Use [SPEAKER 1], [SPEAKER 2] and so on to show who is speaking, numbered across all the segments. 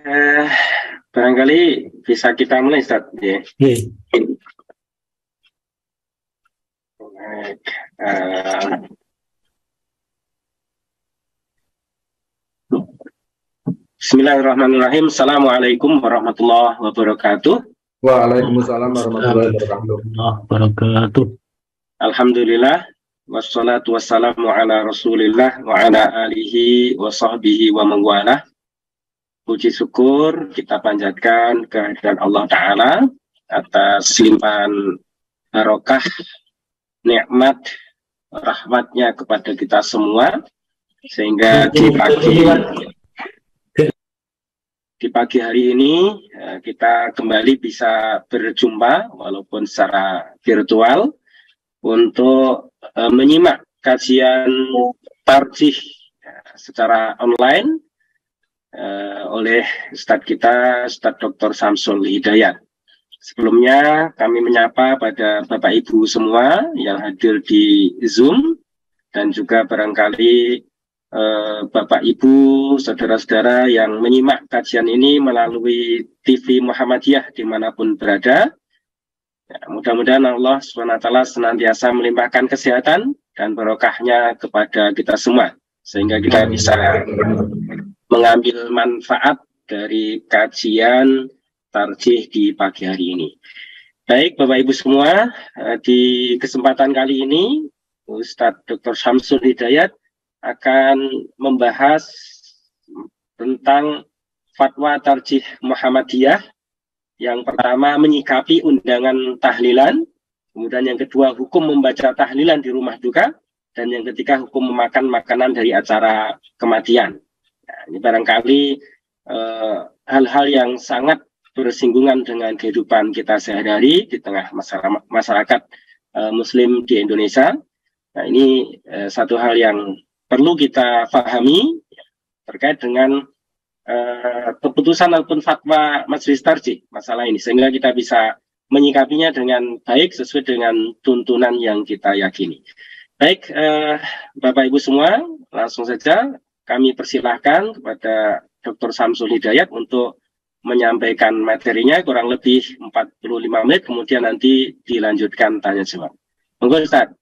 [SPEAKER 1] Eh, Barangkali bisa kita mulai, Ustaz. Ya.
[SPEAKER 2] Baik.
[SPEAKER 1] Bismillahirrahmanirrahim. Assalamualaikum warahmatullahi wabarakatuh.
[SPEAKER 3] Waalaikumsalam warahmatullahi
[SPEAKER 2] wabarakatuh.
[SPEAKER 1] Alhamdulillah. Wassalatu wassalamu ala rasulillah wa ala alihi wa sahbihi wa mengwalah. Puji syukur kita panjatkan kehadiran Allah Ta'ala atas limpahan barokah, nikmat, rahmatnya kepada kita semua, sehingga di pagi hari ini kita kembali bisa berjumpa walaupun secara virtual untuk menyimak kajian tarjih secara online oleh Ustadz kita, Ustadz Dr. Syamsul Hidayat. Sebelumnya kami menyapa pada Bapak Ibu semua yang hadir di Zoom dan juga barangkali Bapak Ibu, saudara-saudara yang menyimak kajian ini melalui TV Muhammadiyah dimanapun berada. Ya, mudah-mudahan Allah SWT senantiasa melimpahkan kesehatan dan barokahnya kepada kita semua, sehingga kita bisa mengambil manfaat dari kajian tarjih di pagi hari ini. Baik Bapak Ibu semua, di kesempatan kali ini Ustadz Dr. Syamsul Hidayat akan membahas tentang fatwa tarjih Muhammadiyah. Yang pertama menyikapi undangan tahlilan, kemudian yang kedua hukum membaca tahlilan di rumah duka, dan yang ketiga hukum memakan makanan dari acara kematian. Nah, ini barangkali hal-hal yang sangat bersinggungan dengan kehidupan kita sehari-hari di tengah masyarakat Muslim di Indonesia. Nah, ini satu hal yang perlu kita pahami terkait dengan keputusan ataupun fatwa majelis tarjih masalah ini, sehingga kita bisa menyikapinya dengan baik sesuai dengan tuntunan yang kita yakini. Baik, Bapak Ibu semua, langsung saja kami persilahkan kepada Dr. Syamsul Hidayat untuk menyampaikan materinya kurang lebih 45 menit, kemudian nanti dilanjutkan tanya jawab. Monggo Ustaz.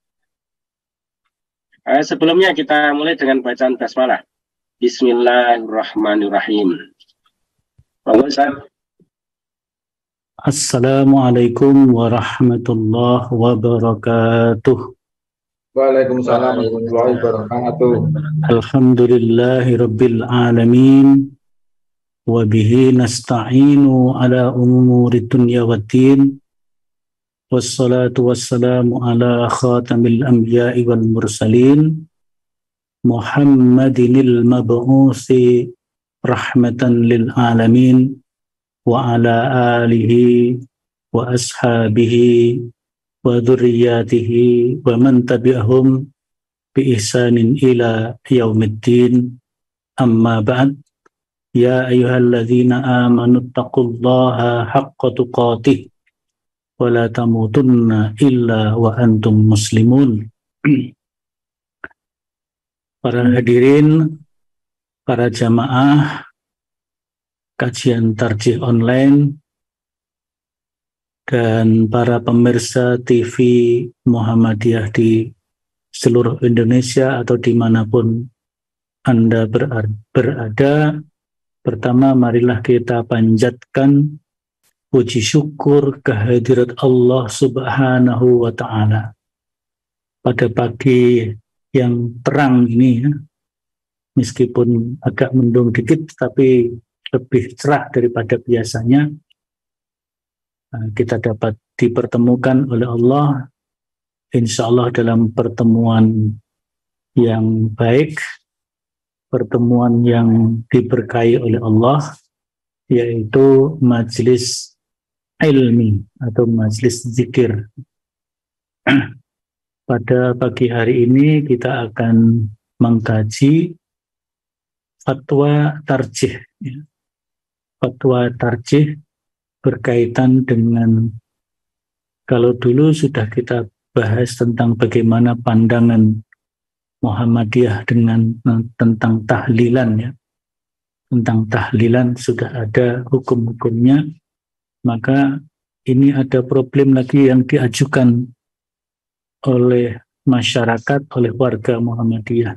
[SPEAKER 1] Sebelumnya kita mulai dengan bacaan basmalah. Bismillahirrahmanirrahim. Monggo Ustaz.
[SPEAKER 2] Assalamualaikum warahmatullahi wabarakatuh.
[SPEAKER 3] Waalaikumsalam warahmatullahi wabarakatuh.
[SPEAKER 2] Alhamdulillahirabbil alamin. Wa bihi nasta'inu ala umuri dunya waddin. Wassalatu wassalamu ala khatamil anbiya'i wal mursalin Muhammadinil mab'usi rahmatan lil alamin wa ala alihi wa ashabihi wa dzurriyyatihi wa man tabi'ahum bi ihsanin ila yaumiddin. Amma ba'd. Ya ayyuhalladzina amanu taqullaha haqqa tuqatih wa la tamutunna illa wa antum muslimun. Para hadirin, para jamaah kajian tarjih online dan para pemirsa TV Muhammadiyah di seluruh Indonesia atau dimanapun Anda berada. Pertama, marilah kita panjatkan puji syukur kehadirat Allah Subhanahu wa Ta'ala pada pagi yang terang ini, ya. Meskipun agak mendung dikit tapi lebih cerah daripada biasanya. Kita dapat dipertemukan oleh Allah insya Allah dalam pertemuan yang baik, pertemuan yang diberkahi oleh Allah, yaitu majelis ilmi atau majelis zikir. Pada pagi hari ini kita akan mengkaji fatwa tarjih. Fatwa tarjih berkaitan dengan, kalau dulu sudah kita bahas tentang bagaimana pandangan Muhammadiyah tentang tahlilan, ya. tentang tahlilan sudah ada hukum-hukumnya, maka ini ada problem lagi yang diajukan oleh masyarakat, oleh warga Muhammadiyah.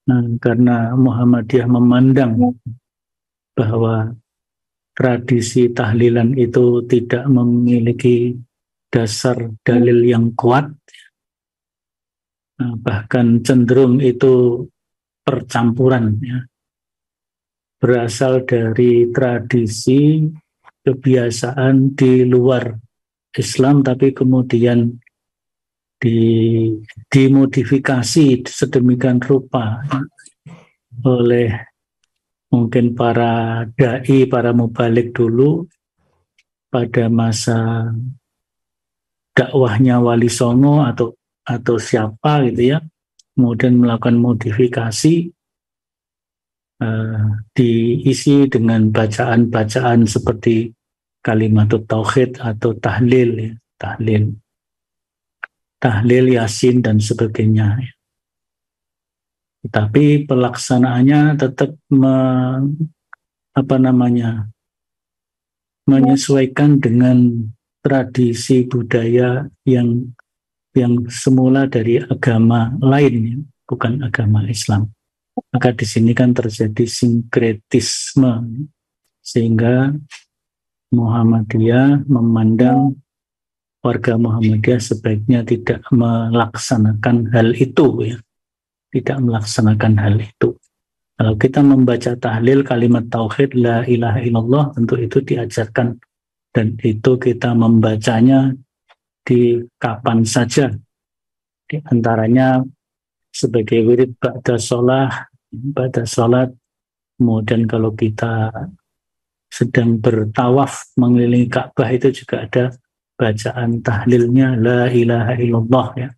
[SPEAKER 2] Nah, karena Muhammadiyah memandang bahwa tradisi tahlilan itu tidak memiliki dasar dalil yang kuat, bahkan cenderung itu percampuran, ya, berasal dari tradisi kebiasaan di luar Islam, tapi kemudian dimodifikasi sedemikian rupa oleh mungkin para dai, para mubalik dulu pada masa dakwahnya Wali Songo atau siapa gitu ya, kemudian melakukan modifikasi, diisi dengan bacaan-bacaan seperti kalimatut tauhid atau tahlil, ya, tahlil Yasin dan sebagainya. Tapi pelaksanaannya tetap menyesuaikan dengan tradisi budaya yang semula dari agama lain, bukan agama Islam. Maka di sini kan terjadi sinkretisme, sehingga Muhammadiyah memandang warga Muhammadiyah sebaiknya tidak melaksanakan hal itu, ya. Tidak melaksanakan hal itu. Kalau kita membaca tahlil kalimat tauhid la ilaha illallah, tentu itu diajarkan, dan itu kita membacanya di kapan saja. Di antaranya sebagai wirid ba'da sholat, kemudian kalau kita sedang bertawaf mengelilingi Ka'bah itu juga ada bacaan tahlilnya la ilaha illallah, ya.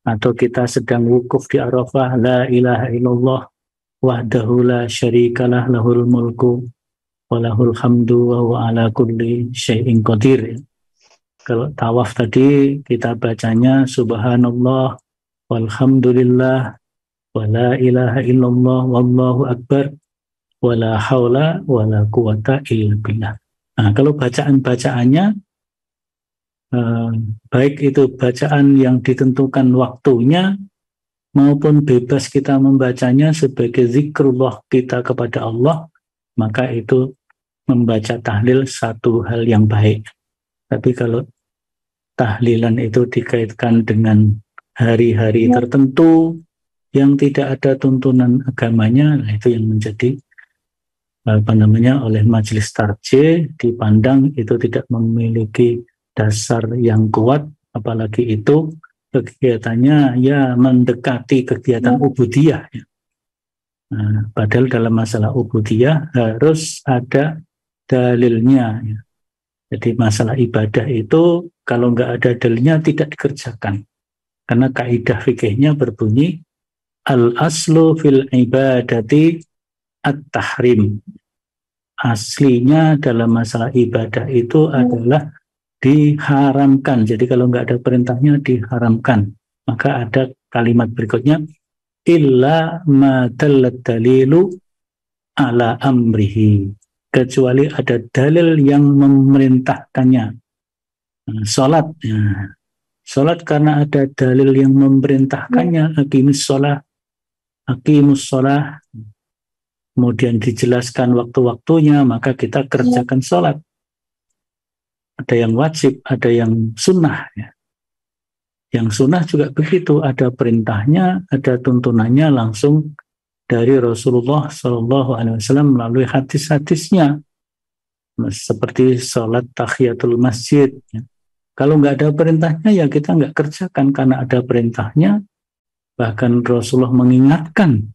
[SPEAKER 2] Atau kita sedang wukuf di Arafah, la ilaha illallah wahdahu la syarikalah lahul mulku walahul hamdu wa huwa ala kulli syai'in qadir, ya. Kalau tawaf tadi kita bacanya subhanallah walhamdulillah wa la ilaha illallah wallahu akbar wa la hawla wa la quwata illa billah. Nah, kalau bacaan-bacaannya baik itu bacaan yang ditentukan waktunya maupun bebas kita membacanya sebagai zikrullah kita kepada Allah, maka itu membaca tahlil satu hal yang baik. Tapi kalau tahlilan itu dikaitkan dengan hari-hari tertentu yang tidak ada tuntunan agamanya, nah itu yang menjadi oleh majelis tarjih dipandang itu tidak memiliki dasar yang kuat, apalagi itu kegiatannya ya mendekati kegiatan ubudiyah, ya. Nah, padahal dalam masalah ubudiyah harus ada dalilnya, ya. Jadi masalah ibadah itu kalau nggak ada dalilnya tidak dikerjakan, karena kaidah fikihnya berbunyi al-aslu fil ibadati at-tahrim. Aslinya dalam masalah ibadah itu adalah diharamkan. Jadi kalau nggak ada perintahnya diharamkan. Maka ada kalimat berikutnya illa ma dallat dalilu ala amrihi, kecuali ada dalil yang memerintahkannya. Salat, ya. Salat karena ada dalil yang memerintahkannya, aqimus shalah, kemudian dijelaskan waktu-waktunya, maka kita kerjakan salat. Ada yang wajib, ada yang sunnah, ya. Yang sunnah juga begitu, ada perintahnya, ada tuntunannya langsung dari Rasulullah SAW melalui hadis-hadisnya, seperti sholat tahiyatul masjid, ya. Kalau nggak ada perintahnya ya kita nggak kerjakan, karena ada perintahnya. Bahkan Rasulullah mengingatkan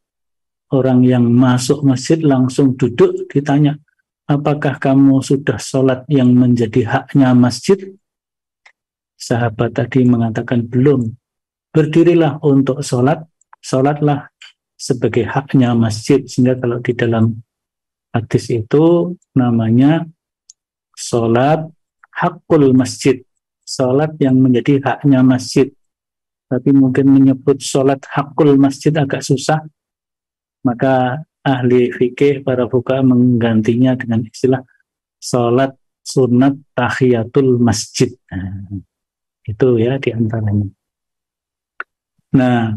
[SPEAKER 2] orang yang masuk masjid langsung duduk, ditanya, apakah kamu sudah sholat yang menjadi haknya masjid? Sahabat tadi mengatakan belum. Berdirilah untuk sholat, sholatlah sebagai haknya masjid. Sehingga kalau di dalam hadis itu namanya sholat hakul masjid, sholat yang menjadi haknya masjid. Tapi mungkin menyebut sholat hakul masjid agak susah, maka ahli fikih, para fuqaha menggantinya dengan istilah sholat sunat tahiyatul masjid. Nah, itu ya diantaranya. Nah,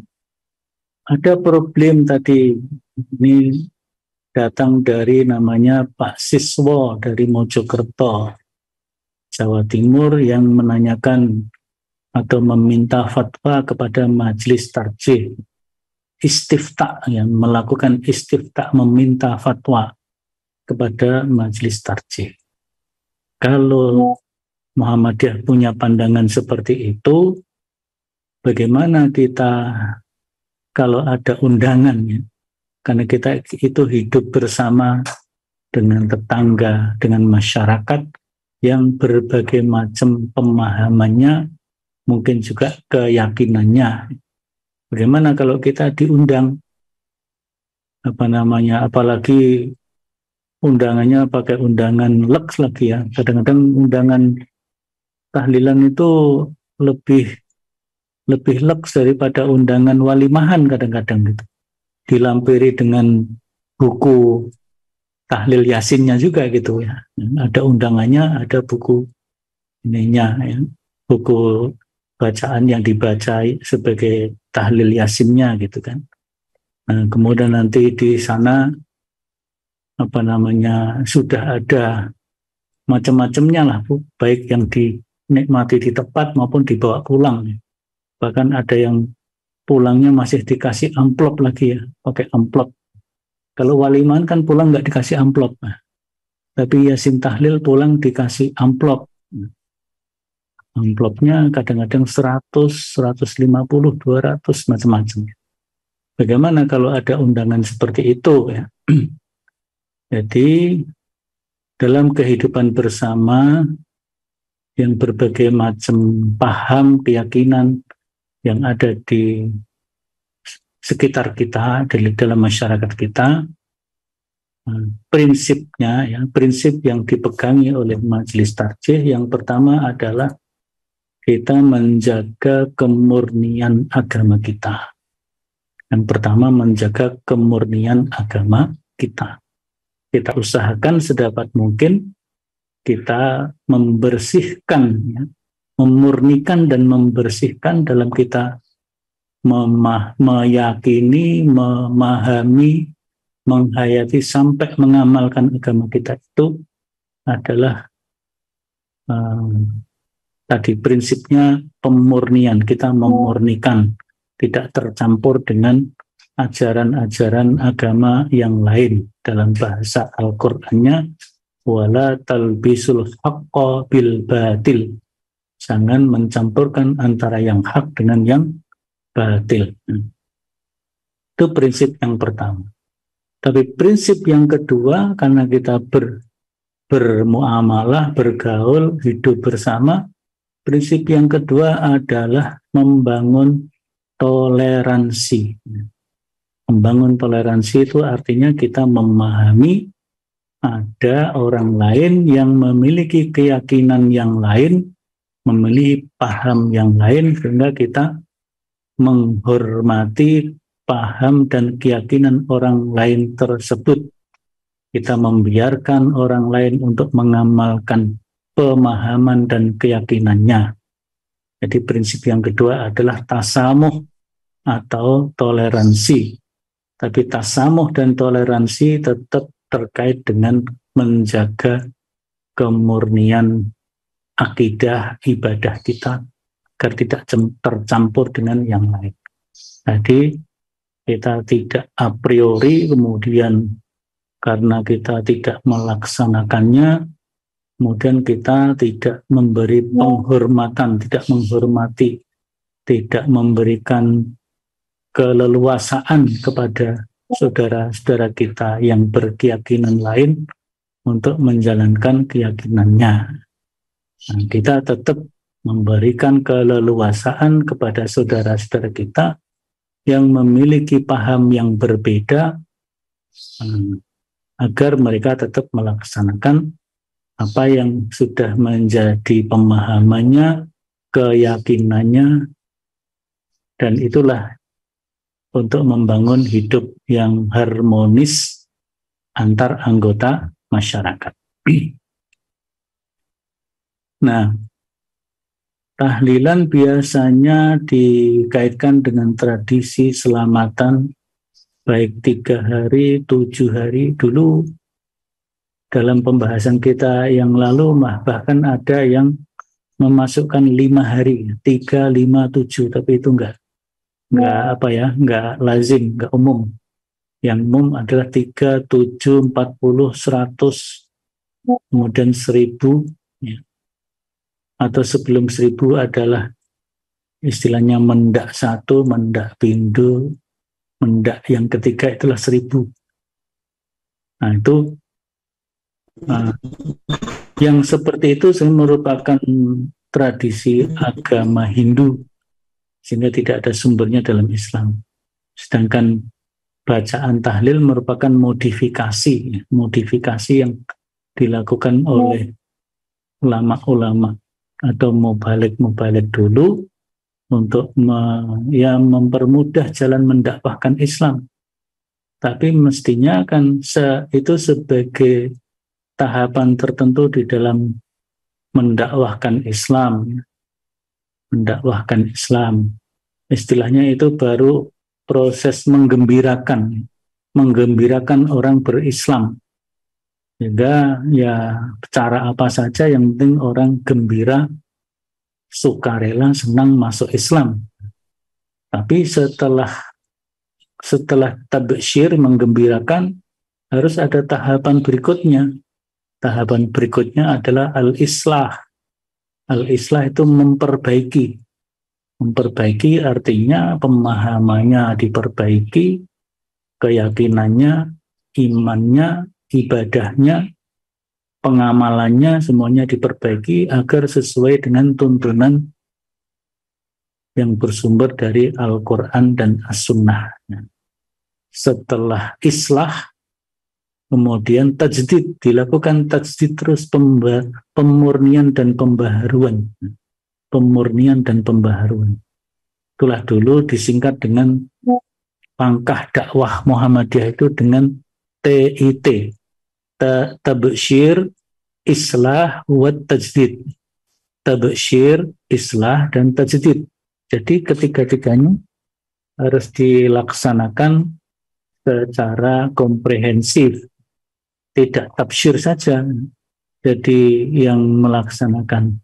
[SPEAKER 2] ada problem tadi, ini datang dari namanya Pak Siswo dari Mojokerto, Jawa Timur, yang menanyakan atau meminta fatwa kepada majelis tarjih istifta, yang melakukan istifta, meminta fatwa kepada majelis tarjih. Kalau Muhammadiyah punya pandangan seperti itu, bagaimana kita kalau ada undangan, ya? Karena kita itu hidup bersama dengan tetangga, dengan masyarakat yang berbagai macam pemahamannya, mungkin juga keyakinannya. Bagaimana kalau kita diundang, apalagi undangannya pakai undangan leks lagi ya. Kadang-kadang undangan tahlilan itu lebih leks daripada undangan walimahan kadang-kadang gitu. Dilampiri dengan buku tahlil yasinnya juga gitu ya. Ada undangannya, ada buku ininya ya, buku bacaan yang dibaca sebagai tahlil yasinnya gitu kan. Nah, kemudian nanti di sana sudah ada macam-macamnya lah, Bu, baik yang dinikmati di tempat maupun dibawa pulang. Bahkan ada yang pulangnya masih dikasih amplop lagi ya, pakai amplop. Kalau waliman kan pulang nggak dikasih amplop, tapi yasin tahlil pulang dikasih amplop. Amplopnya kadang-kadang 100, 150, 200, macam-macam. Bagaimana kalau ada undangan seperti itu ya? Jadi dalam kehidupan bersama yang berbagai macam paham, keyakinan yang ada di sekitar kita, dalam masyarakat kita, prinsipnya, ya, prinsip yang dipegangi oleh majelis tarjih yang pertama adalah kita menjaga kemurnian agama kita. Yang pertama, menjaga kemurnian agama kita. Kita usahakan sedapat mungkin kita membersihkan, ya, memurnikan dan membersihkan dalam kita meyakini, memahami, menghayati sampai mengamalkan agama kita itu adalah tadi prinsipnya pemurnian. Kita memurnikan, tidak tercampur dengan ajaran-ajaran agama yang lain. Dalam bahasa Al-Qur'annya, wala talbisul haqqa bil batil. Jangan mencampurkan antara yang hak dengan yang batil. Itu prinsip yang pertama. Tapi prinsip yang kedua, karena kita bermuamalah, bergaul, hidup bersama, prinsip yang kedua adalah membangun toleransi. Membangun toleransi itu artinya kita memahami ada orang lain yang memiliki keyakinan yang lain, memiliki paham yang lain, sehingga kita menghormati paham dan keyakinan orang lain tersebut. Kita membiarkan orang lain untuk mengamalkan pemahaman dan keyakinannya. Jadi prinsip yang kedua adalah tasamuh atau toleransi. Tapi tasamuh dan toleransi tetap terkait dengan menjaga kemurnian akidah ibadah kita agar tidak tercampur dengan yang lain. Jadi kita tidak a priori kemudian karena kita tidak melaksanakannya, kemudian kita tidak memberi penghormatan, tidak menghormati, tidak memberikan keleluasaan kepada saudara-saudara kita yang berkeyakinan lain untuk menjalankan keyakinannya. Nah, kita tetap memberikan keleluasaan kepada saudara-saudara kita yang memiliki paham yang berbeda agar mereka tetap melaksanakan apa yang sudah menjadi pemahamannya, keyakinannya, dan itulah untuk membangun hidup yang harmonis antar anggota masyarakat. Nah, tahlilan biasanya dikaitkan dengan tradisi selamatan baik 3 hari, 7 hari. Dulu dalam pembahasan kita yang lalu bahkan ada yang memasukkan 5 hari, 3, 5, 7, tapi itu enggak lazim, enggak umum. Yang umum adalah 3, 7, 40, 100, kemudian 1000, ya. Atau sebelum 1000 adalah istilahnya mendak 1, mendak pindu, mendak yang ketiga itulah 1000. Nah itu yang seperti itu merupakan tradisi agama Hindu, sehingga tidak ada sumbernya dalam Islam. Sedangkan bacaan tahlil merupakan modifikasi yang dilakukan oleh ulama-ulama atau mubalik dulu untuk mempermudah jalan mendakwahkan Islam. Tapi mestinya kan itu sebagai tahapan tertentu di dalam mendakwahkan Islam. Istilahnya itu baru proses menggembirakan orang berislam. Sehingga ya cara apa saja yang penting orang gembira, sukarela, senang masuk Islam. Tapi setelah tabsyir, menggembirakan, harus ada tahapan berikutnya. Tahapan berikutnya adalah al-islah. Al-islah itu memperbaiki. Memperbaiki artinya pemahamannya diperbaiki, keyakinannya, imannya, ibadahnya, pengamalannya semuanya diperbaiki agar sesuai dengan tuntunan yang bersumber dari Al-Quran dan As-Sunnah. Setelah islah, kemudian tajdid, dilakukan tajdid terus, pemurnian dan pembaharuan. Itulah dulu disingkat dengan langkah dakwah Muhammadiyah itu dengan TIT, tabsyir, islah, wa tajdid. Tabsyir, islah, dan tajdid. Jadi ketiga-tiganya harus dilaksanakan secara komprehensif, tidak tabsyir saja. Jadi yang melaksanakan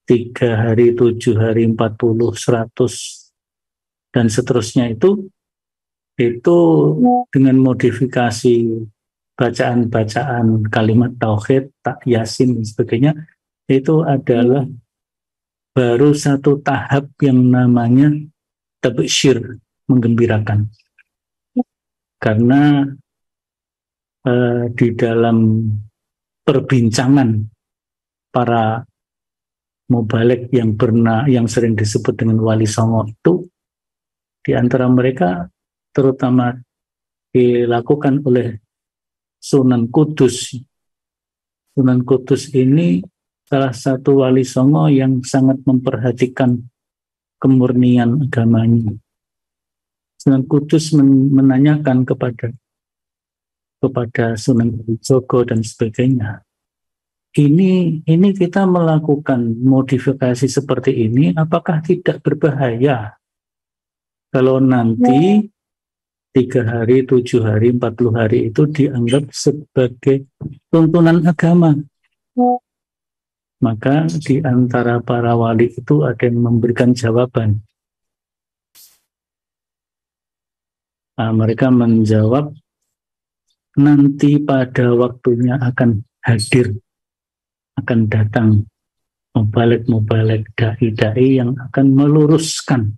[SPEAKER 2] 3 hari, 7 hari, 40, 100, dan seterusnya itu dengan modifikasi bacaan-bacaan kalimat tauhid, tak yasin, dan sebagainya, itu adalah baru satu tahap yang namanya tabsyir, menggembirakan. Karena di dalam perbincangan para mubalik yang sering disebut dengan wali songo itu, di antara mereka terutama dilakukan oleh Sunan Kudus. Sunan Kudus ini salah satu wali songo yang sangat memperhatikan kemurnian agamanya. Sunan Kudus menanyakan kepada Sunan Kalijogo dan sebagainya, ini kita melakukan modifikasi seperti ini, apakah tidak berbahaya kalau nanti 3 hari, 7 hari, 40 hari itu dianggap sebagai tuntunan agama? Maka di antara para wali itu ada yang memberikan jawaban. Mereka menjawab, nanti pada waktunya akan hadir, akan datang mubalik dai-dai yang akan meluruskan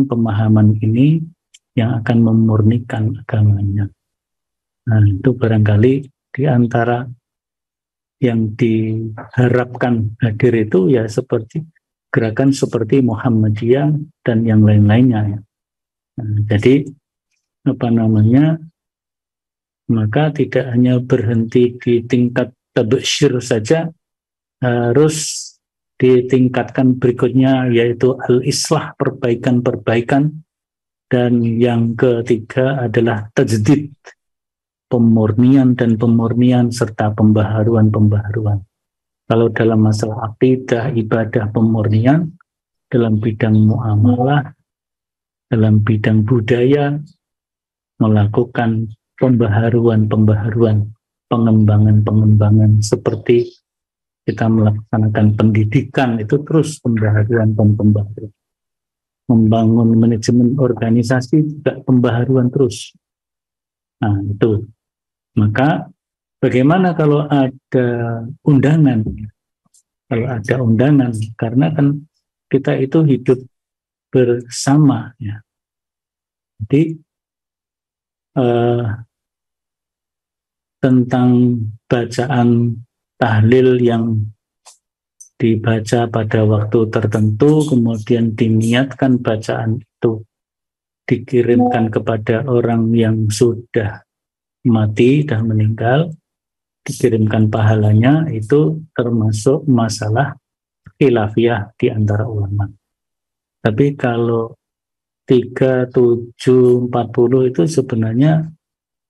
[SPEAKER 2] pemahaman ini, yang akan memurnikan agamanya. Nah, itu barangkali di antara yang diharapkan hadir itu ya seperti gerakan seperti Muhammadiyah dan yang lain-lainnya. Nah, jadi maka tidak hanya berhenti di tingkat tabsyir saja, harus ditingkatkan berikutnya, yaitu al-islah, perbaikan, Dan yang ketiga adalah tajdid, pemurnian dan pemurnian serta pembaharuan. Kalau dalam masalah akidah, ibadah, pemurnian, dalam bidang muamalah, dalam bidang budaya, melakukan pembaharuan, pengembangan seperti kita melaksanakan pendidikan, itu terus pembaharuan dan pembaharuan. Membangun manajemen organisasi juga pembaharuan terus. Nah, itu. Maka bagaimana kalau ada undangan? Kalau ada undangan, karena kan kita itu hidup bersama, ya. Jadi tentang bacaan tahlil yang dibaca pada waktu tertentu, kemudian diniatkan bacaan itu dikirimkan kepada orang yang sudah mati dan meninggal, dikirimkan pahalanya, itu termasuk masalah khilafiyah di antara ulama. Tapi kalau 3, 7, 40 itu sebenarnya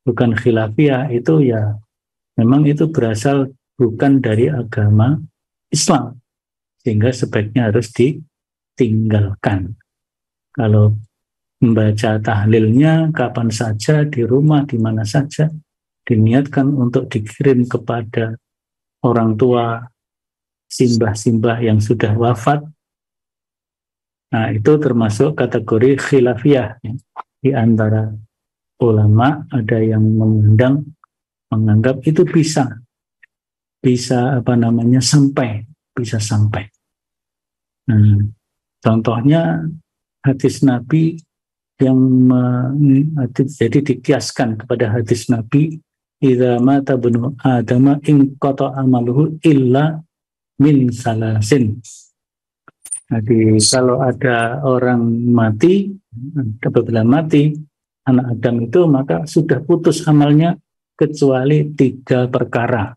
[SPEAKER 2] bukan khilafiyah, itu ya memang itu berasal bukan dari agama Islam, sehingga sebaiknya harus ditinggalkan. Kalau membaca tahlilnya kapan saja, di rumah, di mana saja, diniatkan untuk dikirim kepada orang tua, simbah-simbah yang sudah wafat, nah itu termasuk kategori khilafiyah, ya. Di antara ulama ada yang menganggap itu bisa sampai. Nah, contohnya hadis Nabi yang jadi dikiaskan kepada hadis Nabi, idza mata ibnu adama in qata amaluhu illa min salasin. Jadi kalau ada orang mati, apabila mati anak Adam itu, maka sudah putus amalnya kecuali 3 perkara.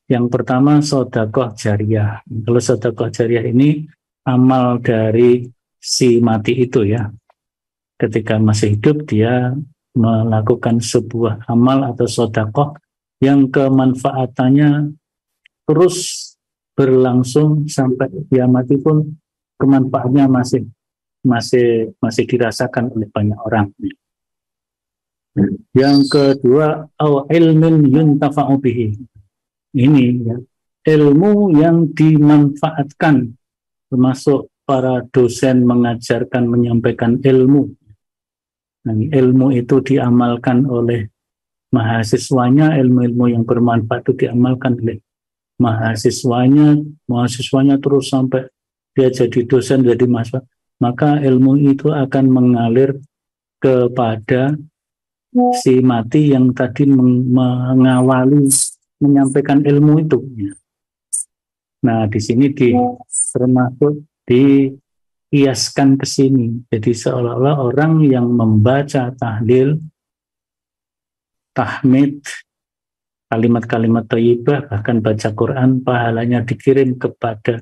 [SPEAKER 2] Yang pertama sedekah jariyah. Kalau sedekah jariyah ini amal dari si mati itu, ya. Ketika masih hidup dia melakukan sebuah amal atau sedekah yang kemanfaatannya terus berlangsung sampai dia mati pun, kemanfaatannya masih dirasakan oleh banyak orang. Yang kedua, au ilmin yuntafa'u bihi. Ini, ya, ilmu yang dimanfaatkan, termasuk para dosen mengajarkan, menyampaikan ilmu. Nah, ilmu itu diamalkan oleh mahasiswanya, ilmu-ilmu yang bermanfaat itu diamalkan oleh mahasiswanya terus sampai dia jadi dosen, jadi mahasiswa, maka ilmu itu akan mengalir kepada si mati yang tadi mengawali menyampaikan ilmu itu. Nah, di sini termasuk dikiaskan ke sini. Jadi seolah-olah orang yang membaca tahlil, tahmid, kalimat-kalimat thayyibah, bahkan baca Quran, pahalanya dikirim kepada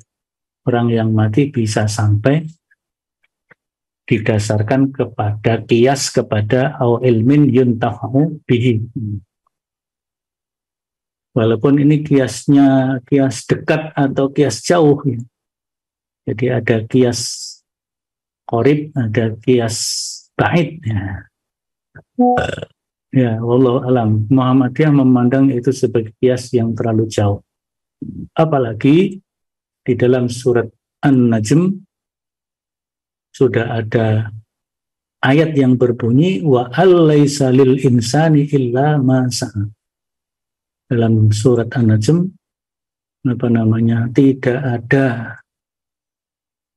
[SPEAKER 2] orang yang mati bisa sampai, didasarkan kepada kias kepada au ilmin yuntafa'u bihi. Walaupun ini kiasnya kias dekat atau kias jauh, ya. Jadi ada kias qorib, ada kias ba'id, ya. Ya, wallahu alam. Muhammadiyah memandang itu sebagai kias yang terlalu jauh. Apalagi di dalam surat An-Najm sudah ada ayat yang berbunyi wa allaisa lil insani illa ma sa'a. Dalam surat An-Najm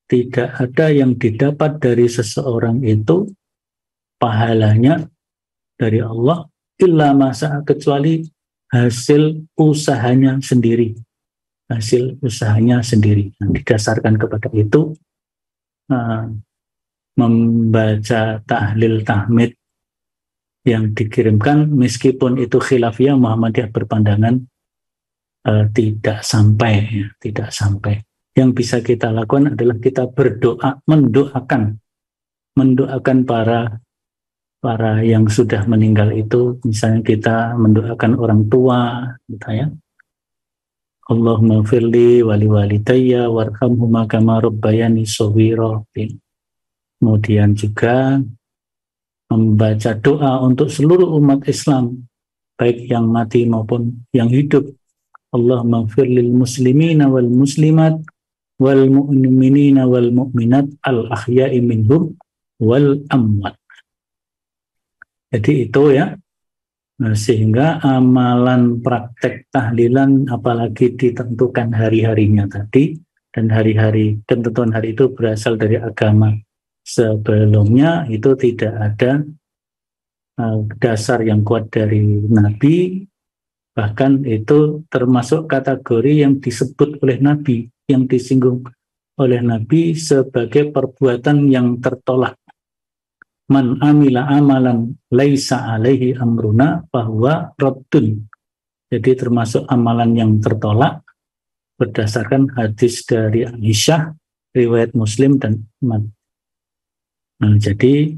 [SPEAKER 2] tidak ada yang didapat dari seseorang itu pahalanya dari Allah illa ma sa'a, kecuali hasil usahanya sendiri. Nah, didasarkan kepada itu, membaca tahlil tahmid yang dikirimkan, meskipun itu khilafiyah, Muhammadiyah berpandangan tidak sampai. Yang bisa kita lakukan adalah kita berdoa, mendoakan mendoakan para yang sudah meninggal itu, misalnya kita mendoakan orang tua, gitu ya. Allahumma firli wali walidayya warhamhuma kama rabbayani shaghira. Kemudian juga membaca doa untuk seluruh umat Islam, baik yang mati maupun yang hidup. Allahumma firlil muslimina wal muslimat wal mu'minina wal mu'minat al ahya'i minhum wal amwat. Jadi itu ya. Nah, sehingga amalan praktek tahlilan apalagi ditentukan hari-harinya tadi, dan hari-hari ketentuan hari itu berasal dari agama sebelumnya, itu tidak ada dasar yang kuat dari Nabi, bahkan itu termasuk kategori yang disebut oleh Nabi, yang disinggung oleh Nabi sebagai perbuatan yang tertolak. Man amila amalan laisa alaihi amruna bahwa raddun. Jadi termasuk amalan yang tertolak berdasarkan hadis dari Aisyah, riwayat Muslim dan Ahmad. Nah, jadi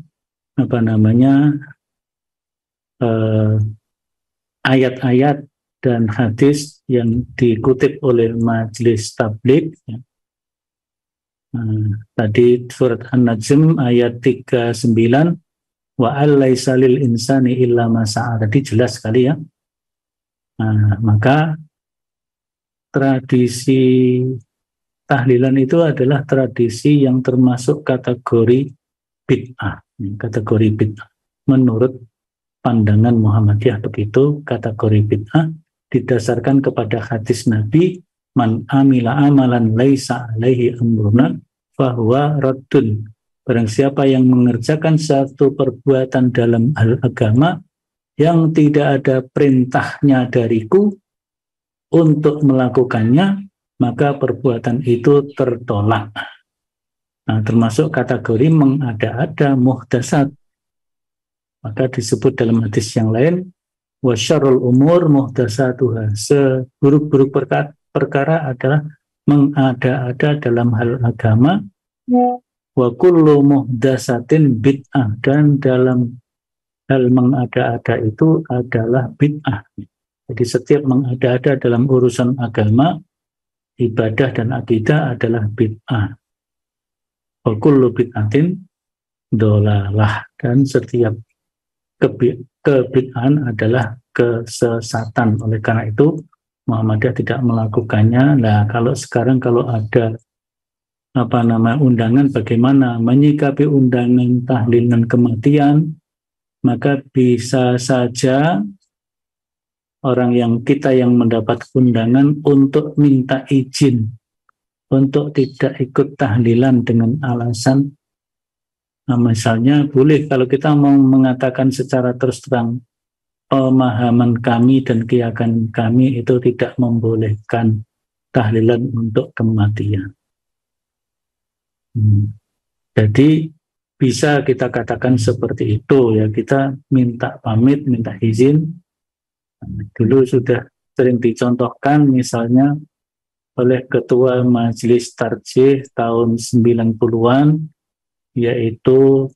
[SPEAKER 2] ayat-ayat dan hadis yang dikutip oleh Majelis Tabligh ya. Tadi surat An-Najm ayat 39, wa allaisa lil insani illa ma sa'a. Tadi jelas sekali ya. Maka tradisi tahlilan itu adalah tradisi yang termasuk kategori bid'ah. Kategori bid'ah. Menurut pandangan Muhammadiyah begitu, kategori bid'ah didasarkan kepada hadis Nabi, man amila amalan laisa alaihi amruna fahuwa raddun. Barang siapa yang mengerjakan satu perbuatan dalam hal agama yang tidak ada perintahnya dariku untuk melakukannya, maka perbuatan itu tertolak. Nah, termasuk kategori mengada-ada, muhdasat. Maka disebut dalam hadis yang lain, wa syarrul umur muhdasatuha. Seburuk-buruk perkara adalah mengada-ada dalam hal agama. Wa kullu muhdasatin bid'ah, dan dalam hal mengada-ada itu adalah bid'ah. Jadi setiap mengada-ada dalam urusan agama, ibadah dan akidah adalah bid'ah. Wa kullu bid'atin dolalah, dan setiap kebid'ahan adalah kesesatan. Oleh karena itu Muhammadiyah tidak melakukannya. Nah, kalau sekarang kalau ada undangan, bagaimana menyikapi undangan tahlilan kematian, maka bisa saja orang kita yang mendapat undangan untuk minta izin untuk tidak ikut tahlilan dengan alasan misalnya boleh, kalau kita mau mengatakan secara terus terang, pemahaman kami dan keyakinan kami itu tidak membolehkan tahlilan untuk kematian. Jadi bisa kita katakan seperti itu ya, kita minta pamit, minta izin. Dulu sudah sering dicontohkan misalnya oleh Ketua Majelis Tarjih tahun 90-an, yaitu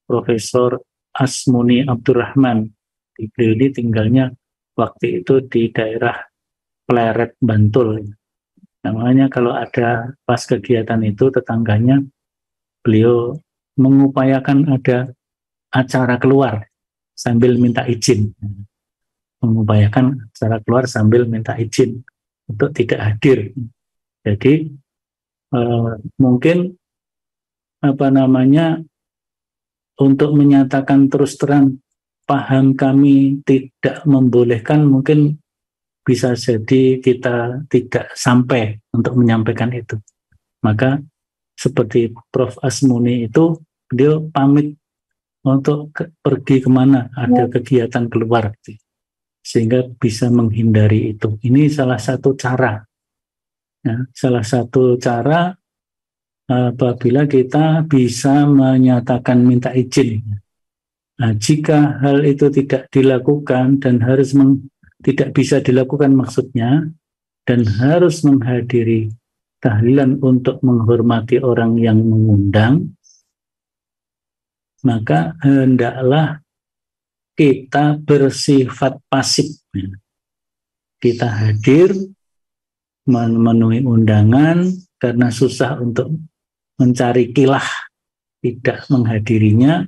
[SPEAKER 2] Profesor Asmuni Abdurrahman. Beliau ini tinggalnya waktu itu di daerah Pleret, Bantul. Namanya kalau ada pas kegiatan itu tetangganya, beliau mengupayakan ada acara keluar sambil minta izin. Mengupayakan acara keluar sambil minta izin untuk tidak hadir. Jadi mungkin untuk menyatakan terus terang paham kami tidak membolehkan, mungkin bisa jadi kita tidak sampai untuk menyampaikan itu. Maka seperti Prof. Asmuni itu, beliau pamit untuk pergi kemana, ada kegiatan keluar, sehingga bisa menghindari itu. Ini salah satu cara. Ya, salah satu cara apabila kita bisa menyatakan minta izin. Nah, jika hal itu tidak dilakukan dan harus tidak bisa dilakukan maksudnya, dan harus menghadiri tahlilan untuk menghormati orang yang mengundang, maka hendaklah kita bersifat pasif. Kita hadir memenuhi undangan karena susah untuk mencari kilah tidak menghadirinya,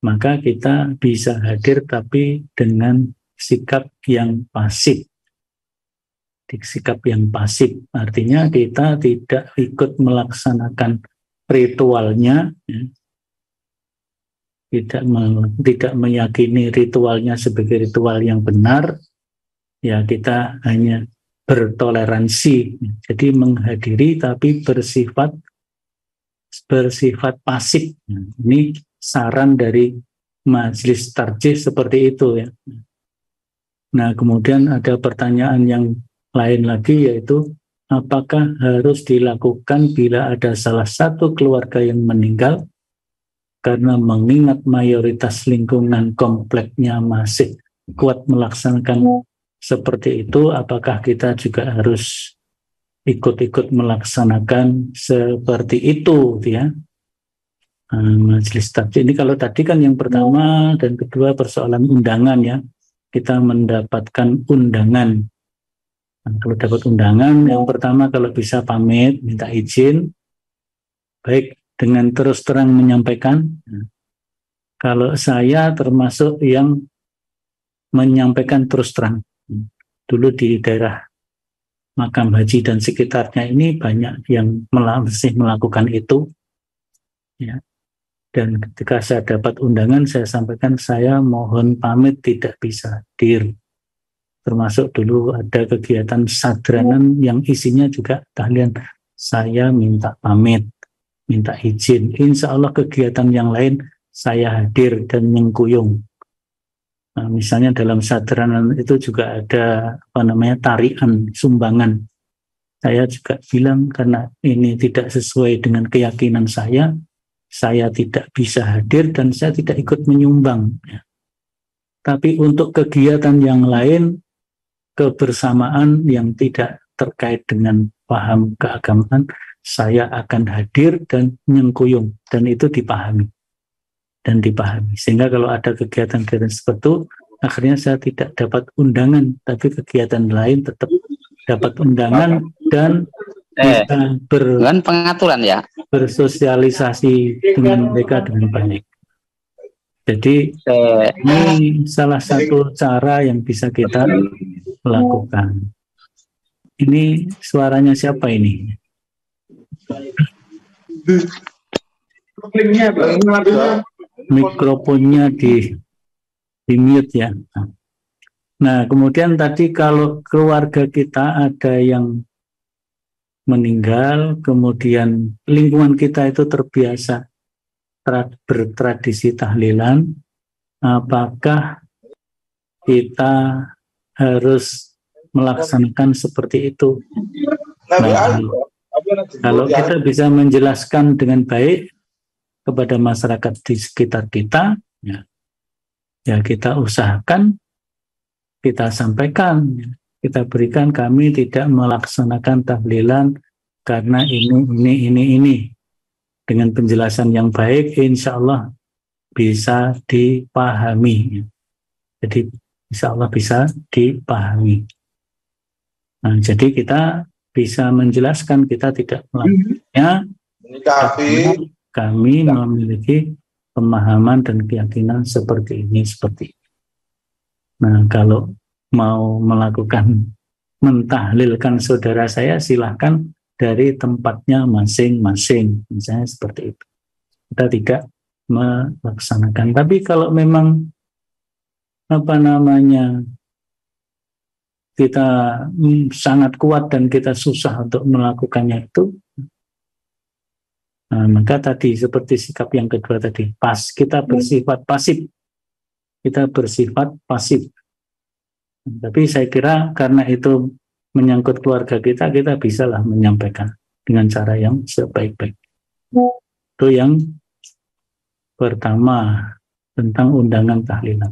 [SPEAKER 2] maka kita bisa hadir tapi dengan sikap yang pasif. Sikap yang pasif artinya kita tidak ikut melaksanakan ritualnya, ya. Tidak meyakini ritualnya sebagai ritual yang benar, ya kita hanya bertoleransi, jadi menghadiri tapi bersifat pasif. Ini saran dari majelis tarjih seperti itu, ya. Nah, kemudian ada pertanyaan yang lain lagi, yaitu apakah harus dilakukan bila ada salah satu keluarga yang meninggal, karena mengingat mayoritas lingkungan kompleknya masih kuat melaksanakan seperti itu, apakah kita juga harus ikut-ikut melaksanakan seperti itu, ya. Majelis tarjih ini kalau tadi kan yang pertama dan kedua persoalan undangan, ya, kita mendapatkan undangan. Nah, kalau dapat undangan, yang pertama kalau bisa pamit, minta izin, baik dengan terus terang menyampaikan. Kalau saya termasuk yang menyampaikan terus terang. Dulu di daerah makam haji dan sekitarnya ini banyak yang masih melakukan itu, ya. Dan ketika saya dapat undangan, saya sampaikan saya mohon pamit tidak bisa hadir. Termasuk dulu ada kegiatan sadranan yang isinya juga tahlilan, saya minta pamit, minta izin. Insya Allah kegiatan yang lain saya hadir dan nyengkuyung. Nah, misalnya dalam sadranan itu juga ada tarian sumbangan. Saya juga bilang karena ini tidak sesuai dengan keyakinan saya tidak bisa hadir dan saya tidak ikut menyumbang. Tapi untuk kegiatan yang lain, kebersamaan yang tidak terkait dengan paham keagamaan, saya akan hadir dan nyengkuyung, dan itu dipahami. Sehingga kalau ada kegiatan-kegiatan seperti itu, akhirnya saya tidak dapat undangan, tapi kegiatan lain tetap dapat undangan dan bisa
[SPEAKER 4] pengaturan, ya,
[SPEAKER 2] bersosialisasi dengan mereka dengan baik. Jadi ini salah satu cara yang bisa kita lakukan. Ini suaranya siapa ini? Mikrofonnya di mute, ya. Nah, kemudian tadi kalau keluarga kita ada yang meninggal, kemudian lingkungan kita itu terbiasa bertradisi tahlilan, apakah kita harus melaksanakan seperti itu? Nah, kalau kita bisa menjelaskan dengan baik kepada masyarakat di sekitar kita, ya kita usahakan, kita sampaikan, kita berikan, kami tidak melaksanakan tahlilan karena ini. Dengan penjelasan yang baik, insya Allah bisa dipahami. Jadi insya Allah bisa dipahami. Nah, jadi kita bisa menjelaskan, kita tidak melakukannya karena kami memiliki pemahaman dan keyakinan seperti ini, seperti ini. Nah, kalau mau melakukan mentahlilkan saudara saya, silahkan dari tempatnya masing-masing, misalnya seperti itu. Kita tidak melaksanakan. Tapi kalau memang kita sangat kuat dan kita susah untuk melakukannya itu, nah, maka tadi seperti sikap yang kedua tadi, kita bersifat pasif. Kita bersifat pasif. Tapi saya kira karena itu menyangkut keluarga kita bisalah menyampaikan dengan cara yang sebaik-baik. Itu yang pertama, tentang undangan tahlilan.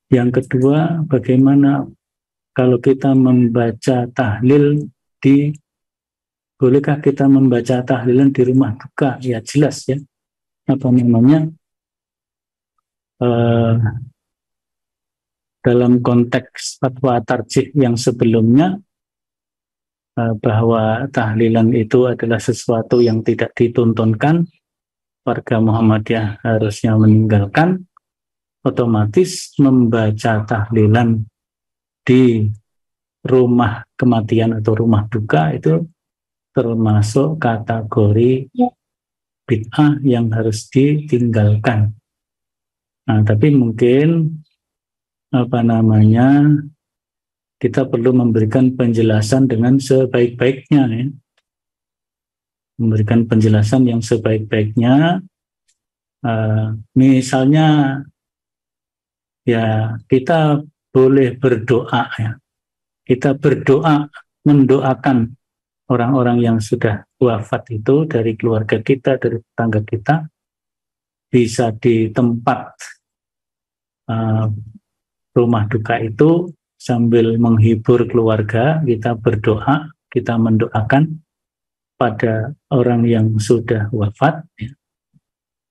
[SPEAKER 2] Yang kedua, bagaimana kalau kita membaca tahlil bolehkah kita membaca tahlilan di rumah duka? Ya jelas, ya. dalam konteks fatwa tarjih yang sebelumnya, bahwa tahlilan itu adalah sesuatu yang tidak dituntunkan, warga Muhammadiyah harusnya meninggalkan, otomatis membaca tahlilan di rumah kematian atau rumah duka itu termasuk kategori bid'ah yang harus ditinggalkan. Nah, tapi mungkin kita perlu memberikan penjelasan dengan sebaik-baiknya, ya. Memberikan penjelasan yang sebaik-baiknya. Misalnya, ya kita boleh berdoa, ya. Kita berdoa, mendoakan orang-orang yang sudah wafat itu dari keluarga kita, dari tetangga kita, bisa di tempat rumah duka itu sambil menghibur keluarga, kita berdoa, kita mendoakan pada orang yang sudah wafat, ya.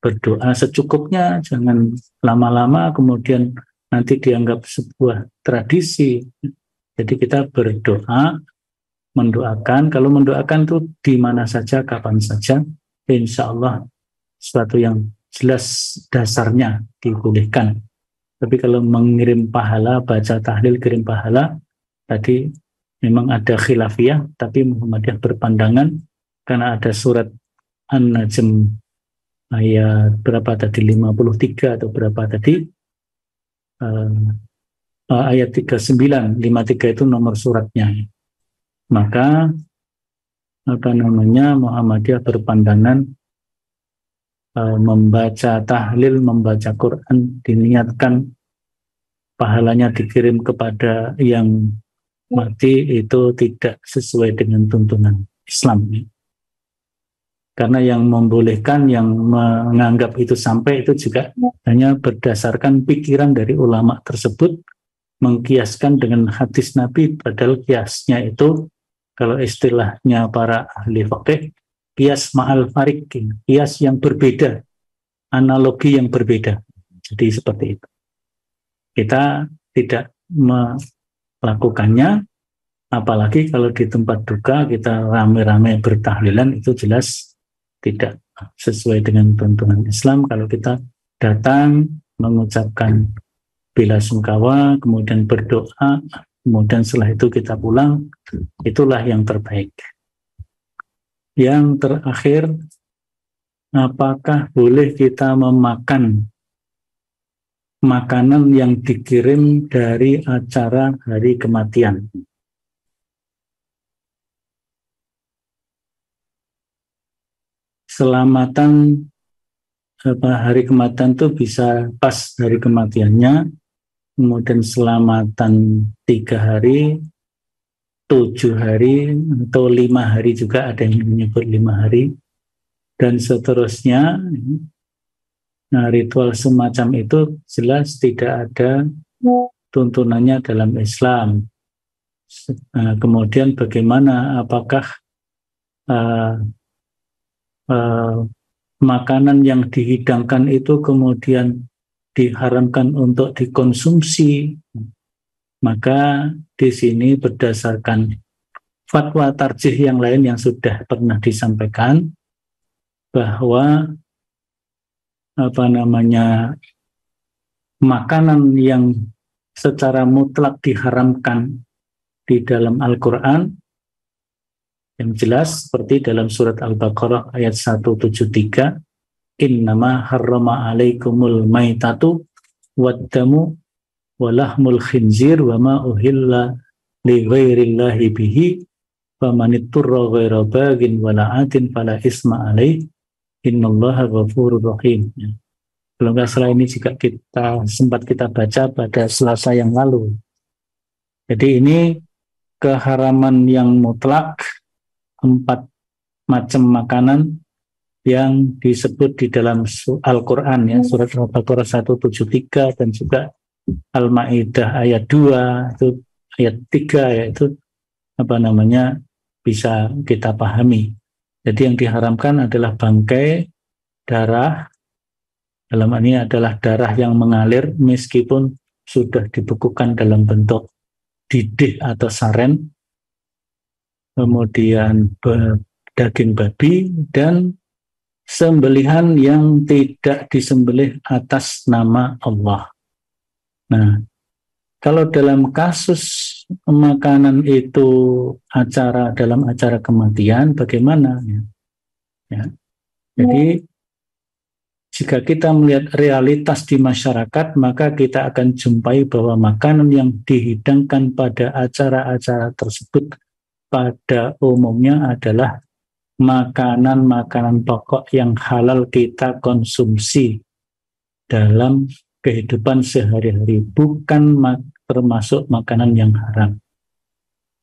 [SPEAKER 2] Berdoa secukupnya, jangan lama-lama kemudian nanti dianggap sebuah tradisi. Jadi kita berdoa, mendoakan. Kalau mendoakan itu di mana saja, kapan saja, insya Allah sesuatu yang jelas dasarnya dibolehkan. Tapi kalau mengirim pahala, baca tahlil, kirim pahala, tadi memang ada khilafiyah, tapi Muhammadiyah berpandangan karena ada surat An-Najm ayat berapa tadi, 53 atau berapa tadi, ayat 39, 53 itu nomor suratnya. Maka Muhammadiyah berpandangan membaca tahlil, membaca Quran, diniatkan pahalanya dikirim kepada yang mati, itu tidak sesuai dengan tuntunan Islam. Karena yang membolehkan, yang menganggap itu sampai, itu juga hanya berdasarkan pikiran dari ulama tersebut, mengkiaskan dengan hadis Nabi, padahal kiasnya itu, kalau istilahnya para ahli fikih, kias ma'al farik, kias yang berbeda, analogi yang berbeda. Jadi seperti itu. Kita tidak melakukannya, apalagi kalau di tempat duka kita rame-rame bertahlilan, itu jelas tidak sesuai dengan tuntunan Islam. Kalau kita datang mengucapkan bela sungkawa, kemudian berdoa, kemudian setelah itu kita pulang, itulah yang terbaik. Yang terakhir, apakah boleh kita memakan makanan yang dikirim dari acara hari kematian? Selamatan hari kematian itu bisa pas hari kematiannya, kemudian selamatan 3 hari, 7 hari, atau 5 hari juga, ada yang menyebut 5 hari, dan seterusnya. Nah, ritual semacam itu jelas tidak ada tuntunannya dalam Islam. Kemudian bagaimana, apakah makanan yang dihidangkan itu kemudian diharamkan untuk dikonsumsi? Maka di sini berdasarkan fatwa tarjih yang lain yang sudah pernah disampaikan, bahwa makanan yang secara mutlak diharamkan di dalam Al-Quran, yang jelas seperti dalam surat Al-Baqarah ayat 173, innama harrama alaikumul maitatu waddamu walahmul khinzir wa ma uhilla li ghairillahi bihi famanitturra ghaira bagin wala atin fala isma alaih innallaha ghafurur rahim. Kalau nggak salah ini juga sempat kita baca pada Selasa yang lalu. Jadi ini keharaman yang mutlak, 4 macam makanan yang disebut di dalam Al-Quran, ya, surat Al-Baqarah 173 dan juga Al-Ma'idah ayat 2, itu ayat 3, yaitu bisa kita pahami. Jadi yang diharamkan adalah bangkai, darah, Dalam ini adalah darah yang mengalir meskipun sudah dibekukan dalam bentuk didih atau saren, kemudian daging babi, dan sembelihan yang tidak disembelih atas nama Allah. Nah, kalau dalam kasus makanan itu dalam acara kematian, bagaimana? Ya. Jadi jika kita melihat realitas di masyarakat, maka kita akan jumpai bahwa makanan yang dihidangkan pada acara-acara tersebut pada umumnya adalah makanan-makanan pokok yang halal kita konsumsi dalam kehidupan sehari-hari, bukan termasuk makanan yang haram.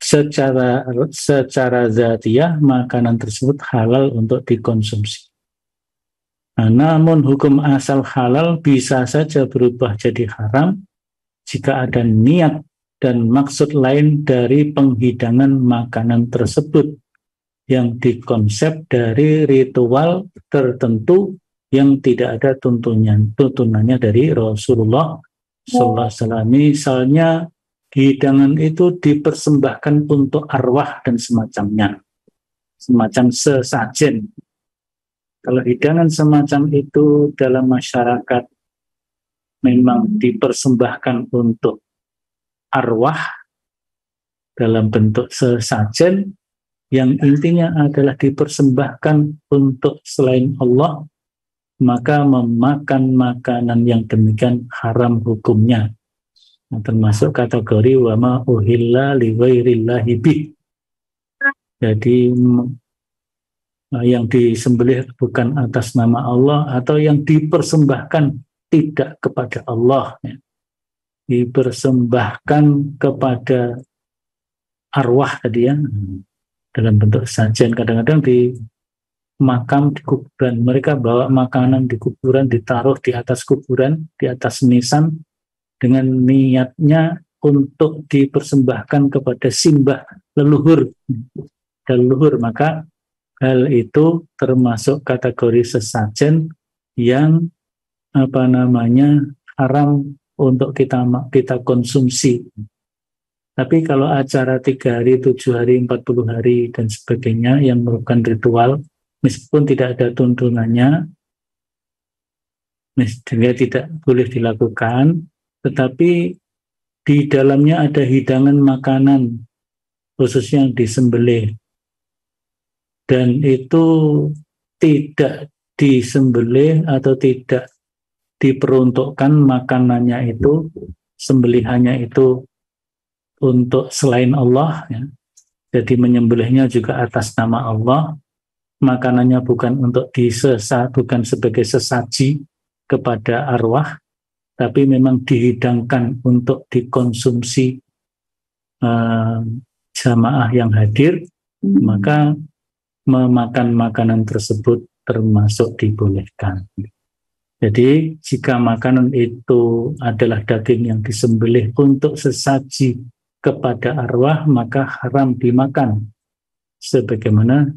[SPEAKER 2] Secara zatiah, makanan tersebut halal untuk dikonsumsi. Nah, namun hukum asal halal bisa saja berubah jadi haram jika ada niat dan maksud lain dari penghidangan makanan tersebut yang dikonsep dari ritual tertentu yang tidak ada tuntunannya dari Rasulullah SAW. Misalnya hidangan itu dipersembahkan untuk arwah dan semacamnya, semacam sesajen. Kalau hidangan semacam itu dalam masyarakat memang dipersembahkan untuk arwah dalam bentuk sesajen, yang intinya adalah dipersembahkan untuk selain Allah, maka memakan makanan yang demikian haram hukumnya. Nah, termasuk kategori wa ma uhilla li ghairillahi bih. Jadi yang disembelih bukan atas nama Allah atau yang dipersembahkan tidak kepada Allah, ya. Dipersembahkan kepada arwah tadi ya, dalam bentuk sajian. Kadang-kadang di makam, di kuburan, mereka bawa makanan di kuburan, ditaruh di atas kuburan, di atas nisan, dengan niatnya untuk dipersembahkan kepada simbah leluhur. Maka hal itu termasuk kategori sesajen yang haram untuk kita konsumsi. Tapi kalau acara 3 hari, 7 hari, 40 hari dan sebagainya yang merupakan ritual, meskipun tidak ada tuntunannya, mestinya tidak boleh dilakukan, tetapi di dalamnya ada hidangan makanan khususnya yang disembelih, dan itu tidak disembelih atau tidak diperuntukkan makanannya itu, sembelihannya itu untuk selain Allah, ya. Jadi menyembelihnya juga atas nama Allah, makanannya bukan untuk bukan sebagai sesaji kepada arwah, tapi memang dihidangkan untuk dikonsumsi jamaah yang hadir, maka memakan makanan tersebut termasuk dibolehkan. Jadi jika makanan itu adalah daging yang disembelih untuk sesaji kepada arwah, maka haram dimakan. Sebagaimana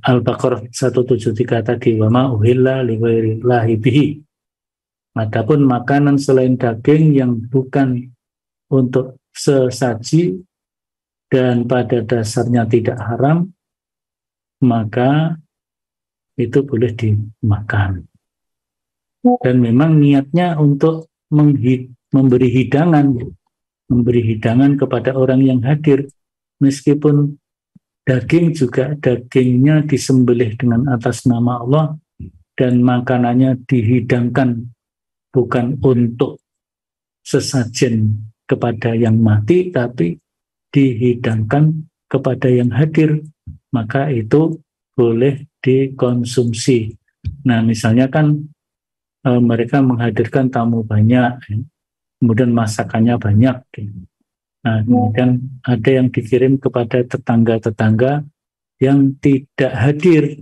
[SPEAKER 2] Al-Baqarah 173 tadi, wa ma uhilla li ghairillahi bihi. Adapun makanan selain daging yang bukan untuk sesaji dan pada dasarnya tidak haram, maka itu boleh dimakan. Dan memang niatnya untuk memberi hidangan kepada orang yang hadir, meskipun dagingnya disembelih dengan atas nama Allah dan makanannya dihidangkan bukan untuk sesajen kepada yang mati, tapi dihidangkan kepada yang hadir, maka itu boleh dikonsumsi. Nah, misalnya kan mereka menghadirkan tamu banyak, kemudian masakannya banyak. Nah, kemudian ada yang dikirim kepada tetangga-tetangga yang tidak hadir,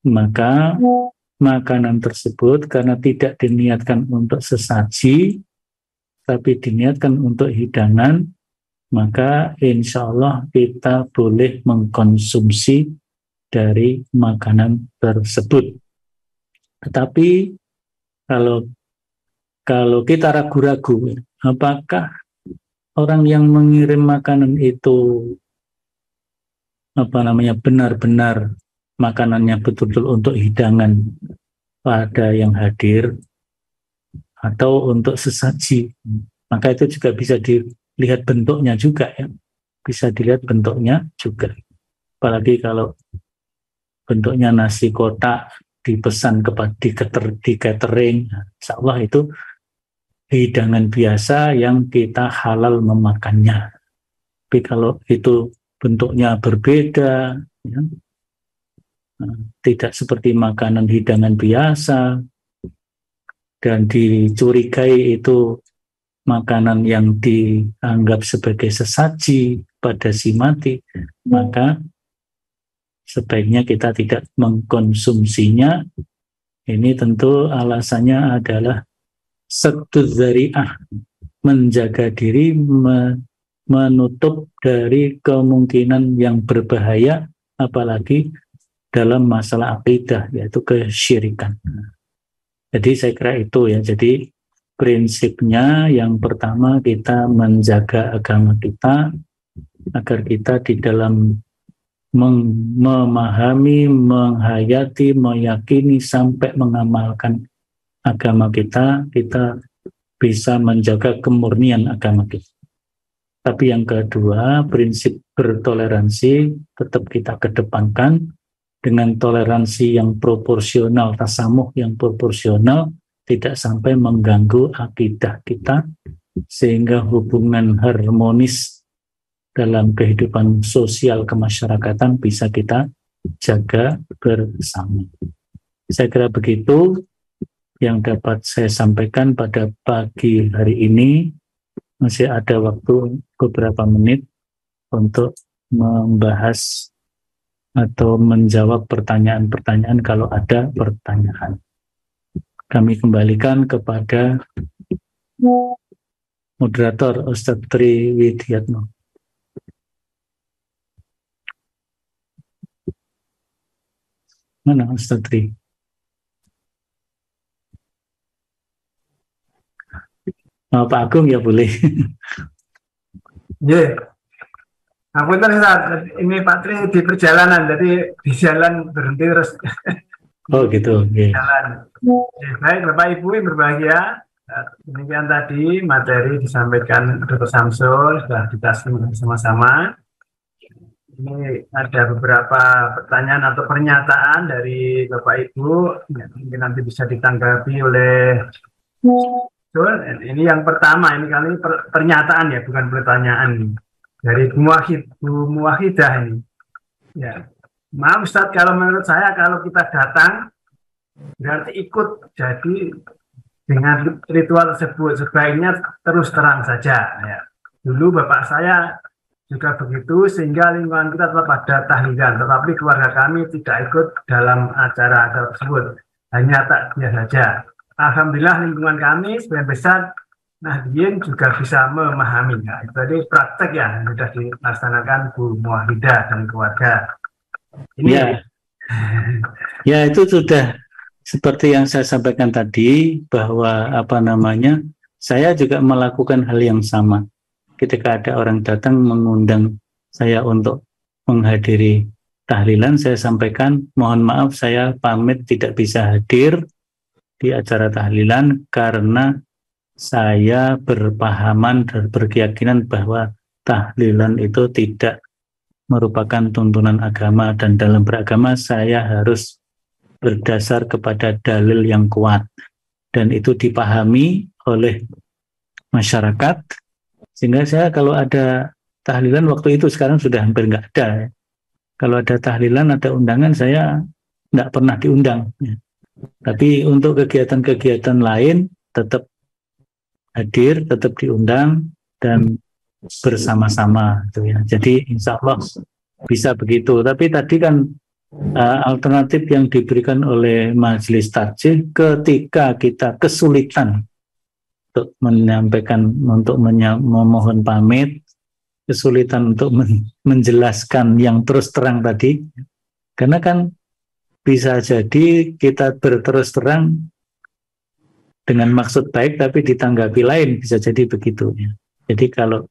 [SPEAKER 2] maka makanan tersebut karena tidak diniatkan untuk sesaji, tapi diniatkan untuk hidangan, maka insya Allah kita boleh mengkonsumsi dari makanan tersebut. Tetapi kalau kita ragu-ragu, apakah orang yang mengirim makanan itu benar-benar makanannya betul-betul untuk hidangan pada yang hadir atau untuk sesaji, maka itu juga bisa dilihat bentuknya juga ya, bisa dilihat bentuknya juga. Apalagi kalau bentuknya nasi kotak dipesan di catering, insya Allah itu hidangan biasa yang kita halal memakannya. Tapi kalau itu bentuknya berbeda, ya, tidak seperti makanan hidangan biasa, dan dicurigai itu makanan yang dianggap sebagai sesaji pada si mati, maka sebaiknya kita tidak mengkonsumsinya. Ini tentu alasannya adalah sadduz dzari'ah, menjaga diri, menutup dari kemungkinan yang berbahaya, apalagi dalam masalah akidah, yaitu kesyirikan. Jadi saya kira itu ya. Jadi prinsipnya yang pertama, kita menjaga agama kita agar kita di dalam memahami, menghayati, meyakini sampai mengamalkan agama kita bisa menjaga kemurnian agama kita. Tapi yang kedua, prinsip bertoleransi tetap kita kedepankan dengan toleransi yang proporsional, tasamuh yang proporsional, tidak sampai mengganggu akidah kita, sehingga hubungan harmonis dalam kehidupan sosial kemasyarakatan bisa kita jaga bersama. Saya kira begitu yang dapat saya sampaikan pada pagi hari ini. Masih ada waktu beberapa menit untuk membahas atau menjawab pertanyaan-pertanyaan kalau ada pertanyaan. Kami kembalikan kepada moderator Ustadz Tri Widiatno. Mana Ustadz Tri? Pak Agung ya boleh.
[SPEAKER 5] Iya. Aku saat ini Pak Tri di perjalanan, jadi di jalan berhenti terus.
[SPEAKER 2] Oh gitu. Okay.
[SPEAKER 5] Jalan. Baik Bapak Ibu yang berbahagia, demikian tadi materi disampaikan Dr. Samsul, sudah dikasih bersama-sama. Ini ada beberapa pertanyaan atau pernyataan dari Bapak Ibu, mungkin nanti bisa ditanggapi oleh. Ini yang pertama, ini kali pernyataan ya, bukan pertanyaan dari Bu Muwahidah ini. Ya, maaf Ustadz, kalau menurut saya kalau kita datang berarti ikut, jadi dengan ritual tersebut sebaiknya terus terang saja. Ya. Dulu bapak saya juga begitu, sehingga lingkungan kita tetap ada tahlilan, tetapi keluarga kami tidak ikut dalam acara tersebut, hanya takbir saja. Alhamdulillah lingkungan kami sebagian besar Nahdien juga bisa memahami. Nah, itu tadi praktek ya, yang sudah dilaksanakan Bu Muwahidah dan keluarga. Ini
[SPEAKER 2] ya itu sudah seperti yang saya sampaikan tadi, bahwa saya juga melakukan hal yang sama. Ketika ada orang datang mengundang saya untuk menghadiri tahlilan, saya sampaikan, mohon maaf saya pamit tidak bisa hadir di acara tahlilan karena saya berpahaman dan berkeyakinan bahwa tahlilan itu tidak merupakan tuntunan agama, dan dalam beragama saya harus berdasar kepada dalil yang kuat, dan itu dipahami oleh masyarakat. Sehingga saya kalau ada tahlilan waktu itu, sekarang sudah hampir nggak ada ya. Kalau ada tahlilan, ada undangan, saya nggak pernah diundang ya. Tapi untuk kegiatan-kegiatan lain tetap hadir, tetap diundang dan bersama-sama gitu ya. Jadi insya Allah bisa begitu. Tapi tadi kan alternatif yang diberikan oleh Majelis Tarjih ketika kita kesulitan untuk menyampaikan, untuk memohon pamit, kesulitan untuk menjelaskan yang terus terang tadi, karena kan bisa jadi kita berterus terang dengan maksud baik tapi ditanggapi lain, bisa jadi begitu ya. Jadi kalau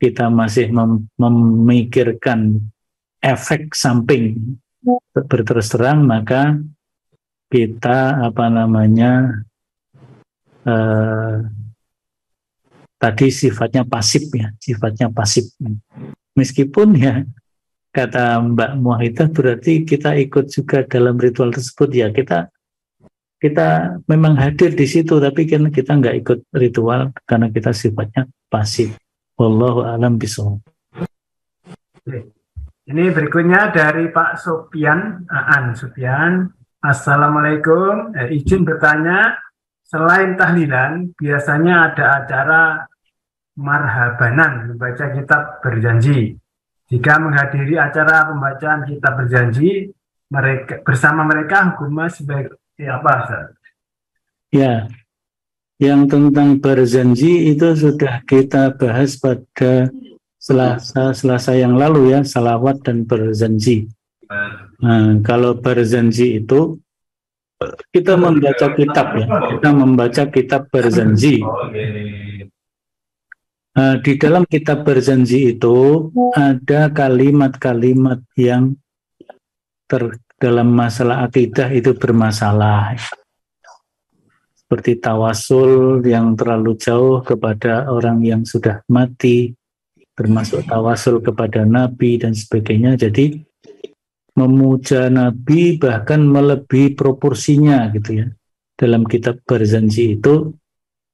[SPEAKER 2] kita masih memikirkan efek samping berterus terang, maka kita tadi sifatnya pasif ya, sifatnya pasif. Meskipun ya kata Mbak Muahidah berarti kita ikut juga dalam ritual tersebut ya, kita memang hadir di situ tapi kan kita nggak ikut ritual karena kita sifatnya pasif. Wallahu a'lam bishawab.
[SPEAKER 5] Ini berikutnya dari Pak Sopian, Sopian. Assalamualaikum, izin bertanya, selain tahlilan biasanya ada acara marhabanan, membaca kitab berjanji. Jika menghadiri acara pembacaan kitab berjanji, bersama mereka hukumnya sebagai apa?
[SPEAKER 2] Ya, yang tentang berjanji itu sudah kita bahas pada Selasa yang lalu ya, salawat dan berjanji. Nah, kalau berjanji itu kita membaca kitab ya, kita membaca kitab berjanji. Di dalam kitab berjanji itu ada kalimat-kalimat yang dalam masalah akidah itu bermasalah. Seperti tawasul yang terlalu jauh kepada orang yang sudah mati, termasuk tawasul kepada Nabi dan sebagainya. Jadi memuja Nabi bahkan melebihi proporsinya gitu ya. Dalam kitab berjanji itu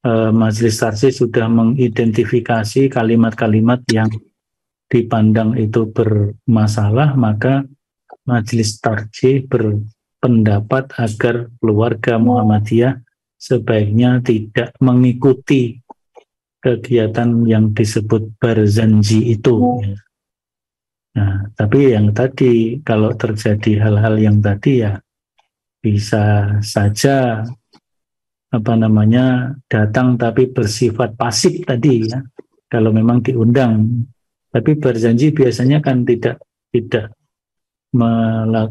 [SPEAKER 2] Majelis Tarjih sudah mengidentifikasi kalimat-kalimat yang dipandang itu bermasalah, maka Majelis Tarjih berpendapat agar keluarga Muhammadiyah sebaiknya tidak mengikuti kegiatan yang disebut berjanji itu. Nah, tapi yang tadi kalau terjadi hal-hal yang tadi ya bisa saja datang tapi bersifat pasif tadi ya. Kalau memang diundang, tapi berjanji biasanya kan tidak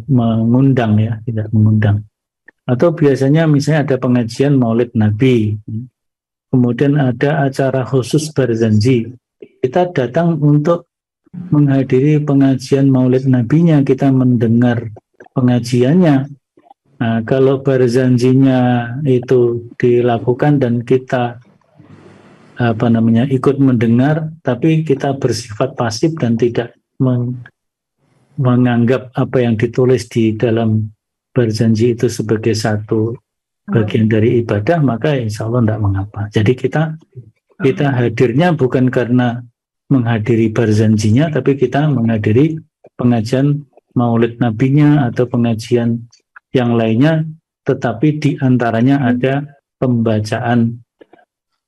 [SPEAKER 2] mengundang ya, tidak mengundang. Atau biasanya misalnya ada pengajian Maulid Nabi, kemudian ada acara khusus berjanji, kita datang untuk menghadiri pengajian Maulid Nabinya, kita mendengar pengajiannya. Nah, kalau berjanjinya itu dilakukan dan kita ikut mendengar, tapi kita bersifat pasif dan tidak menganggap apa yang ditulis di dalam berjanji itu sebagai satu bagian dari ibadah, maka insya Allah tidak mengapa. Jadi kita hadirnya bukan karena menghadiri berjanjinya, tapi kita menghadiri pengajian Maulid Nabinya atau pengajian yang lainnya, tetapi di antaranya ada pembacaan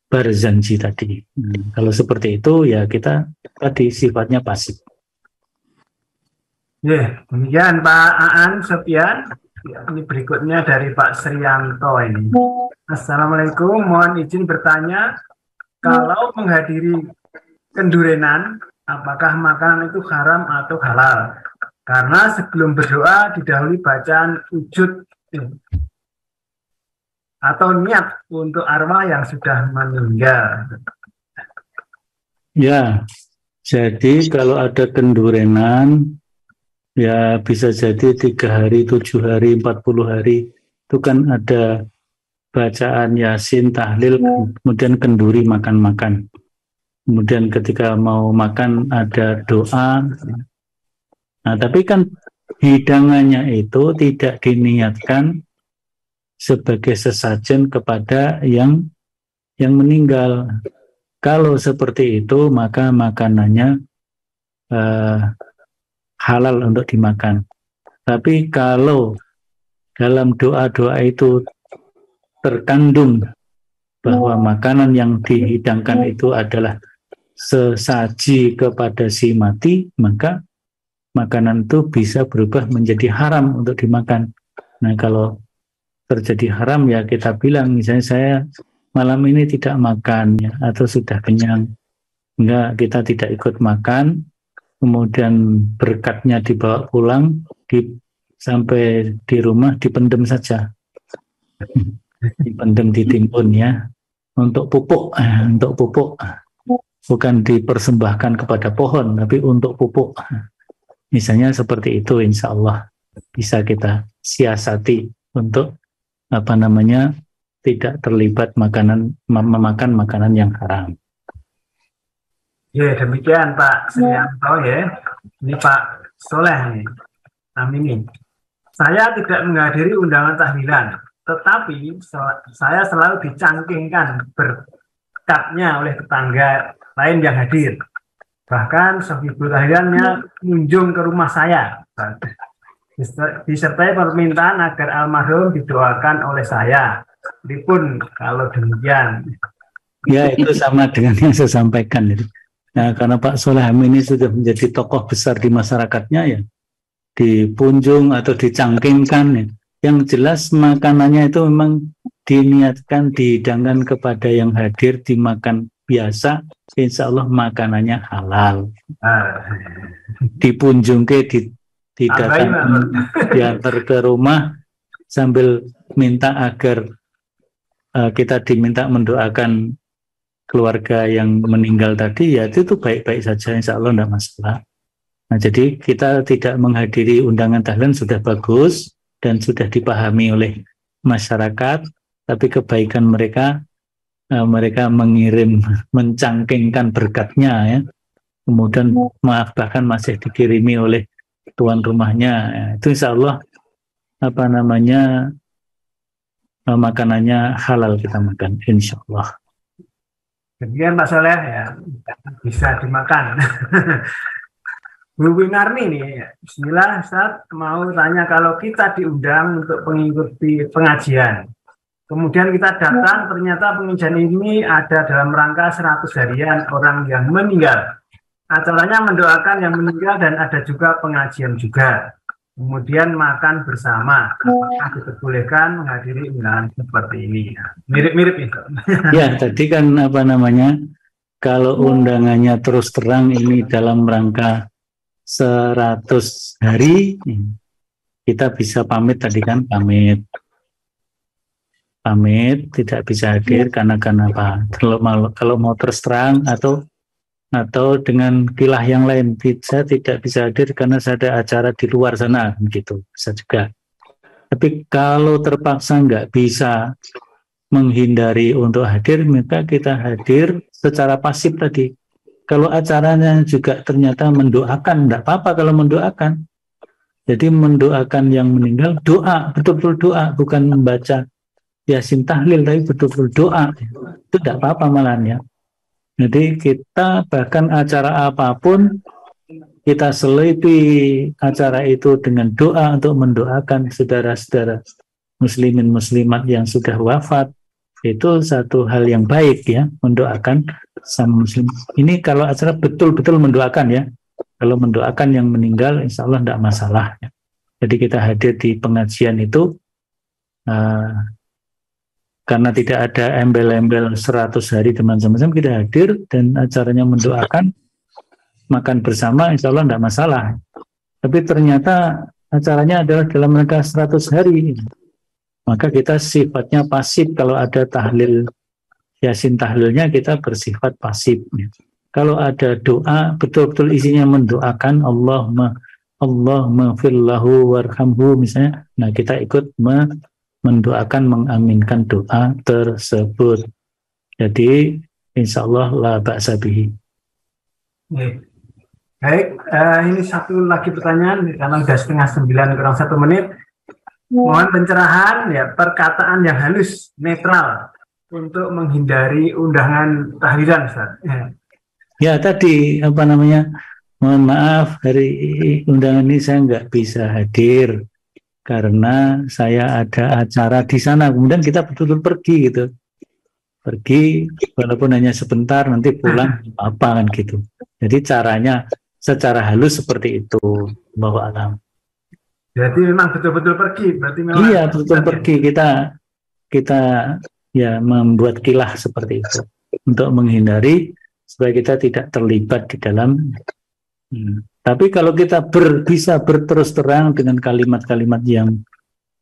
[SPEAKER 2] berjanji tadi. Kalau seperti itu ya kita tadi sifatnya pasif.
[SPEAKER 5] Ya, demikian Pak Aan Sopian. Ini berikutnya dari Pak Srianto ini. Assalamualaikum, mohon izin bertanya, kalau menghadiri kendurenan, apakah makanan itu haram atau halal? Karena sebelum berdoa didahului bacaan wujud atau niat untuk arwah yang sudah meninggal.
[SPEAKER 2] Ya, jadi kalau ada kendurenan, ya bisa jadi 3 hari, 7 hari, 40 hari, itu kan ada bacaan Yasin, tahlil, kemudian kenduri makan-makan. Kemudian ketika mau makan ada doa. Nah, tapi kan hidangannya itu tidak diniatkan sebagai sesajen kepada yang meninggal. Kalau seperti itu, maka makanannya halal untuk dimakan. Tapi kalau dalam doa-doa itu terkandung bahwa makanan yang dihidangkan itu adalah sesaji kepada si mati, maka makanan itu bisa berubah menjadi haram untuk dimakan. Nah, kalau terjadi haram ya kita bilang, misalnya saya malam ini tidak makan ya, atau sudah kenyang, enggak, kita tidak ikut makan, kemudian berkatnya dibawa pulang, sampai di rumah dipendem saja. Dipendem, ditimbun ya. Untuk pupuk, bukan dipersembahkan kepada pohon, tapi untuk pupuk. Misalnya seperti itu, insya Allah bisa kita siasati untuk tidak terlibat memakan makanan yang haram.
[SPEAKER 5] Ya, demikian Pak Srianto ya. Ini Pak Soleh nih. Amin. Saya tidak menghadiri undangan tahlilan, tetapi saya selalu dicangkingkan berkatnya oleh tetangga lain yang hadir. Bahkan sohibul tahlilannya kunjung ke rumah saya. Disertai permintaan agar almarhum didoakan oleh saya. Meskipun kalau demikian.
[SPEAKER 2] Ya, itu sama dengan yang saya sampaikan. Nah, karena Pak Soleh Amin ini sudah menjadi tokoh besar di masyarakatnya ya, dipunjung atau dicangkingkan ya. Yang jelas makanannya itu memang diniatkan, dihidangkan kepada yang hadir, dimakan biasa, insya Allah makanannya halal. Dipunjung didatangkan, diantar ke rumah sambil minta agar kita diminta mendoakan keluarga yang meninggal tadi, ya itu baik-baik saja, insya Allah tidak masalah. Nah, jadi kita tidak menghadiri undangan tahlilan sudah bagus dan sudah dipahami oleh masyarakat, tapi kebaikan mereka mengirim, mencangkingkan berkatnya ya, kemudian bahkan masih dikirimi oleh tuan rumahnya ya, itu insya Allah makanannya halal kita makan, insya Allah.
[SPEAKER 5] Demikian Pak Soleh ya, bisa dimakan. Bu Winarni nih, bismillah Ustaz, mau tanya kalau kita diundang untuk mengikuti pengajian, kemudian kita datang, ternyata pengajian ini ada dalam rangka 100 harian orang yang meninggal. Acaranya mendoakan yang meninggal dan ada juga pengajian juga. Kemudian makan bersama, apakah diperbolehkan menghadiri undangan seperti ini? Mirip-mirip itu.
[SPEAKER 2] Ya, tadi kan kalau undangannya terus terang ini dalam rangka 100 hari, kita bisa pamit tadi kan, pamit tidak bisa hadir karena apa? Kalau mau terus terang atau dengan kilah yang lain, saya tidak bisa hadir karena saya ada acara di luar sana, gitu, bisa juga. Tapi kalau terpaksa nggak bisa menghindari untuk hadir, maka kita hadir secara pasif tadi. Kalau acaranya juga ternyata mendoakan, enggak apa-apa kalau mendoakan. Jadi mendoakan yang meninggal, doa, betul-betul doa, bukan membaca Yasin tahlil, tapi betul-betul doa. Itu enggak apa-apa malahnya. Jadi kita bahkan acara apapun, kita selipi acara itu dengan doa untuk mendoakan saudara-saudara muslimin muslimat yang sudah wafat. Itu satu hal yang baik ya, mendoakan sama muslim. Ini kalau acara betul-betul mendoakan ya. Kalau mendoakan yang meninggal, insya Allah tidak masalah ya. Jadi kita hadir di pengajian itu karena tidak ada embel-embel 100 hari dan macam-macam, kita hadir dan acaranya mendoakan, makan bersama, insya Allah tidak masalah. Tapi ternyata acaranya adalah dalam rangka 100 hari, maka kita sifatnya pasif. Kalau ada tahlil Yasin tahlilnya, kita bersifat pasif. Kalau ada doa, betul-betul isinya mendoakan Allahumma firlahu warhamhu misalnya, nah kita ikut mendoakan, mengaminkan doa tersebut. Jadi insya Allah la ba'sa bihi.
[SPEAKER 5] Baik, ini satu lagi pertanyaan karena sudah 8:30 kurang 1 menit. Mohon pencerahan ya, perkataan yang halus, netral untuk menghindari undangan tahlilan, Ustaz.
[SPEAKER 2] Ya tadi mohon maaf hari undangan ini saya nggak bisa hadir karena saya ada acara di sana. Kemudian kita betul-betul pergi gitu, pergi walaupun hanya sebentar, nanti pulang apa kan gitu. Jadi caranya secara halus seperti itu, bahwa alam.
[SPEAKER 5] Jadi memang betul-betul pergi, berarti memang.
[SPEAKER 2] Iya betul pergi, kita ya membuat kilah seperti itu untuk menghindari supaya kita tidak terlibat di dalam Tapi kalau kita bisa berterus terang dengan kalimat-kalimat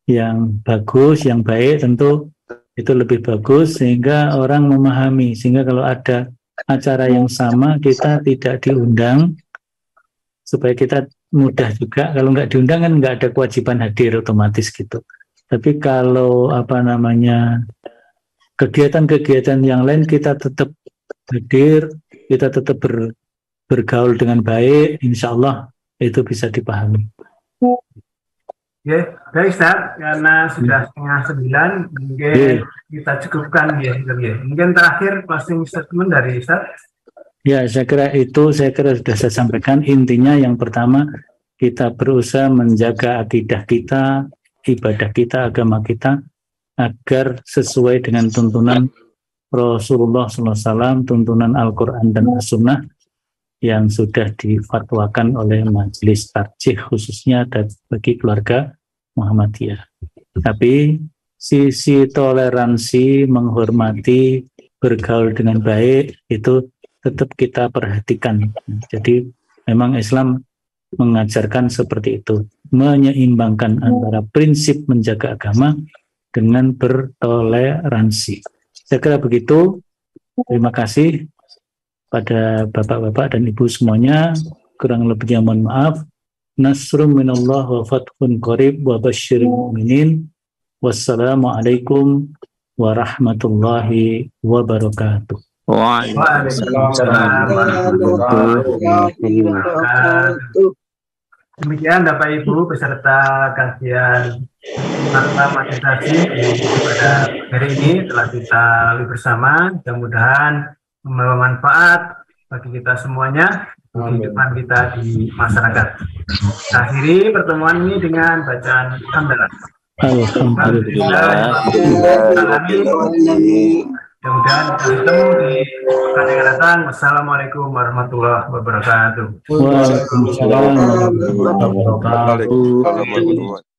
[SPEAKER 2] yang bagus, yang baik, tentu itu lebih bagus sehingga orang memahami. Sehingga kalau ada acara yang sama kita tidak diundang, supaya kita mudah juga. Kalau nggak diundang kan nggak ada kewajiban hadir otomatis gitu. Tapi kalau kegiatan-kegiatan yang lain kita tetap hadir, kita tetap bergaul dengan baik, insya Allah itu bisa dipahami.
[SPEAKER 5] Ya, baik Ustaz, karena sudah 8:30, mungkin kita cukupkan ya. Mungkin terakhir closing statement dari Ustaz.
[SPEAKER 2] Ya, saya kira sudah saya sampaikan. Intinya yang pertama, kita berusaha menjaga akidah kita, ibadah kita, agama kita, agar sesuai dengan tuntunan Rasulullah SAW, tuntunan Al-Quran dan As-Sunnah yang sudah difatwakan oleh Majelis Tarjih khususnya dan bagi keluarga Muhammadiyah. Tapi sisi toleransi, menghormati, bergaul dengan baik itu tetap kita perhatikan. Jadi memang Islam mengajarkan seperti itu, menyeimbangkan antara prinsip menjaga agama dengan bertoleransi. Saya kira begitu. Terima kasih pada bapak-bapak dan ibu semuanya. Kurang lebihnya mohon maaf. Nasrun minallah wa fathun qarib wa basyiril mu'minin. Wassalamualaikum warahmatullahi wabarakatuh.
[SPEAKER 5] Waalaikumsalam warahmatullahi wabarakatuh. Demikian Bapak Ibu beserta kajian meditasi pada hari ini telah kita lalui bersama. Mudah-mudahan membawa manfaat bagi kita semuanya, kehidupan kita di masyarakat. Akhiri pertemuan ini dengan bacaan hamdalah.
[SPEAKER 2] Alhamdulillah.
[SPEAKER 5] Mudah-mudahan kita ketemu di pekan yang datang. Wassalamualaikum warahmatullahi wabarakatuh.
[SPEAKER 2] Waalaikumsalam warahmatullahi wabarakatuh.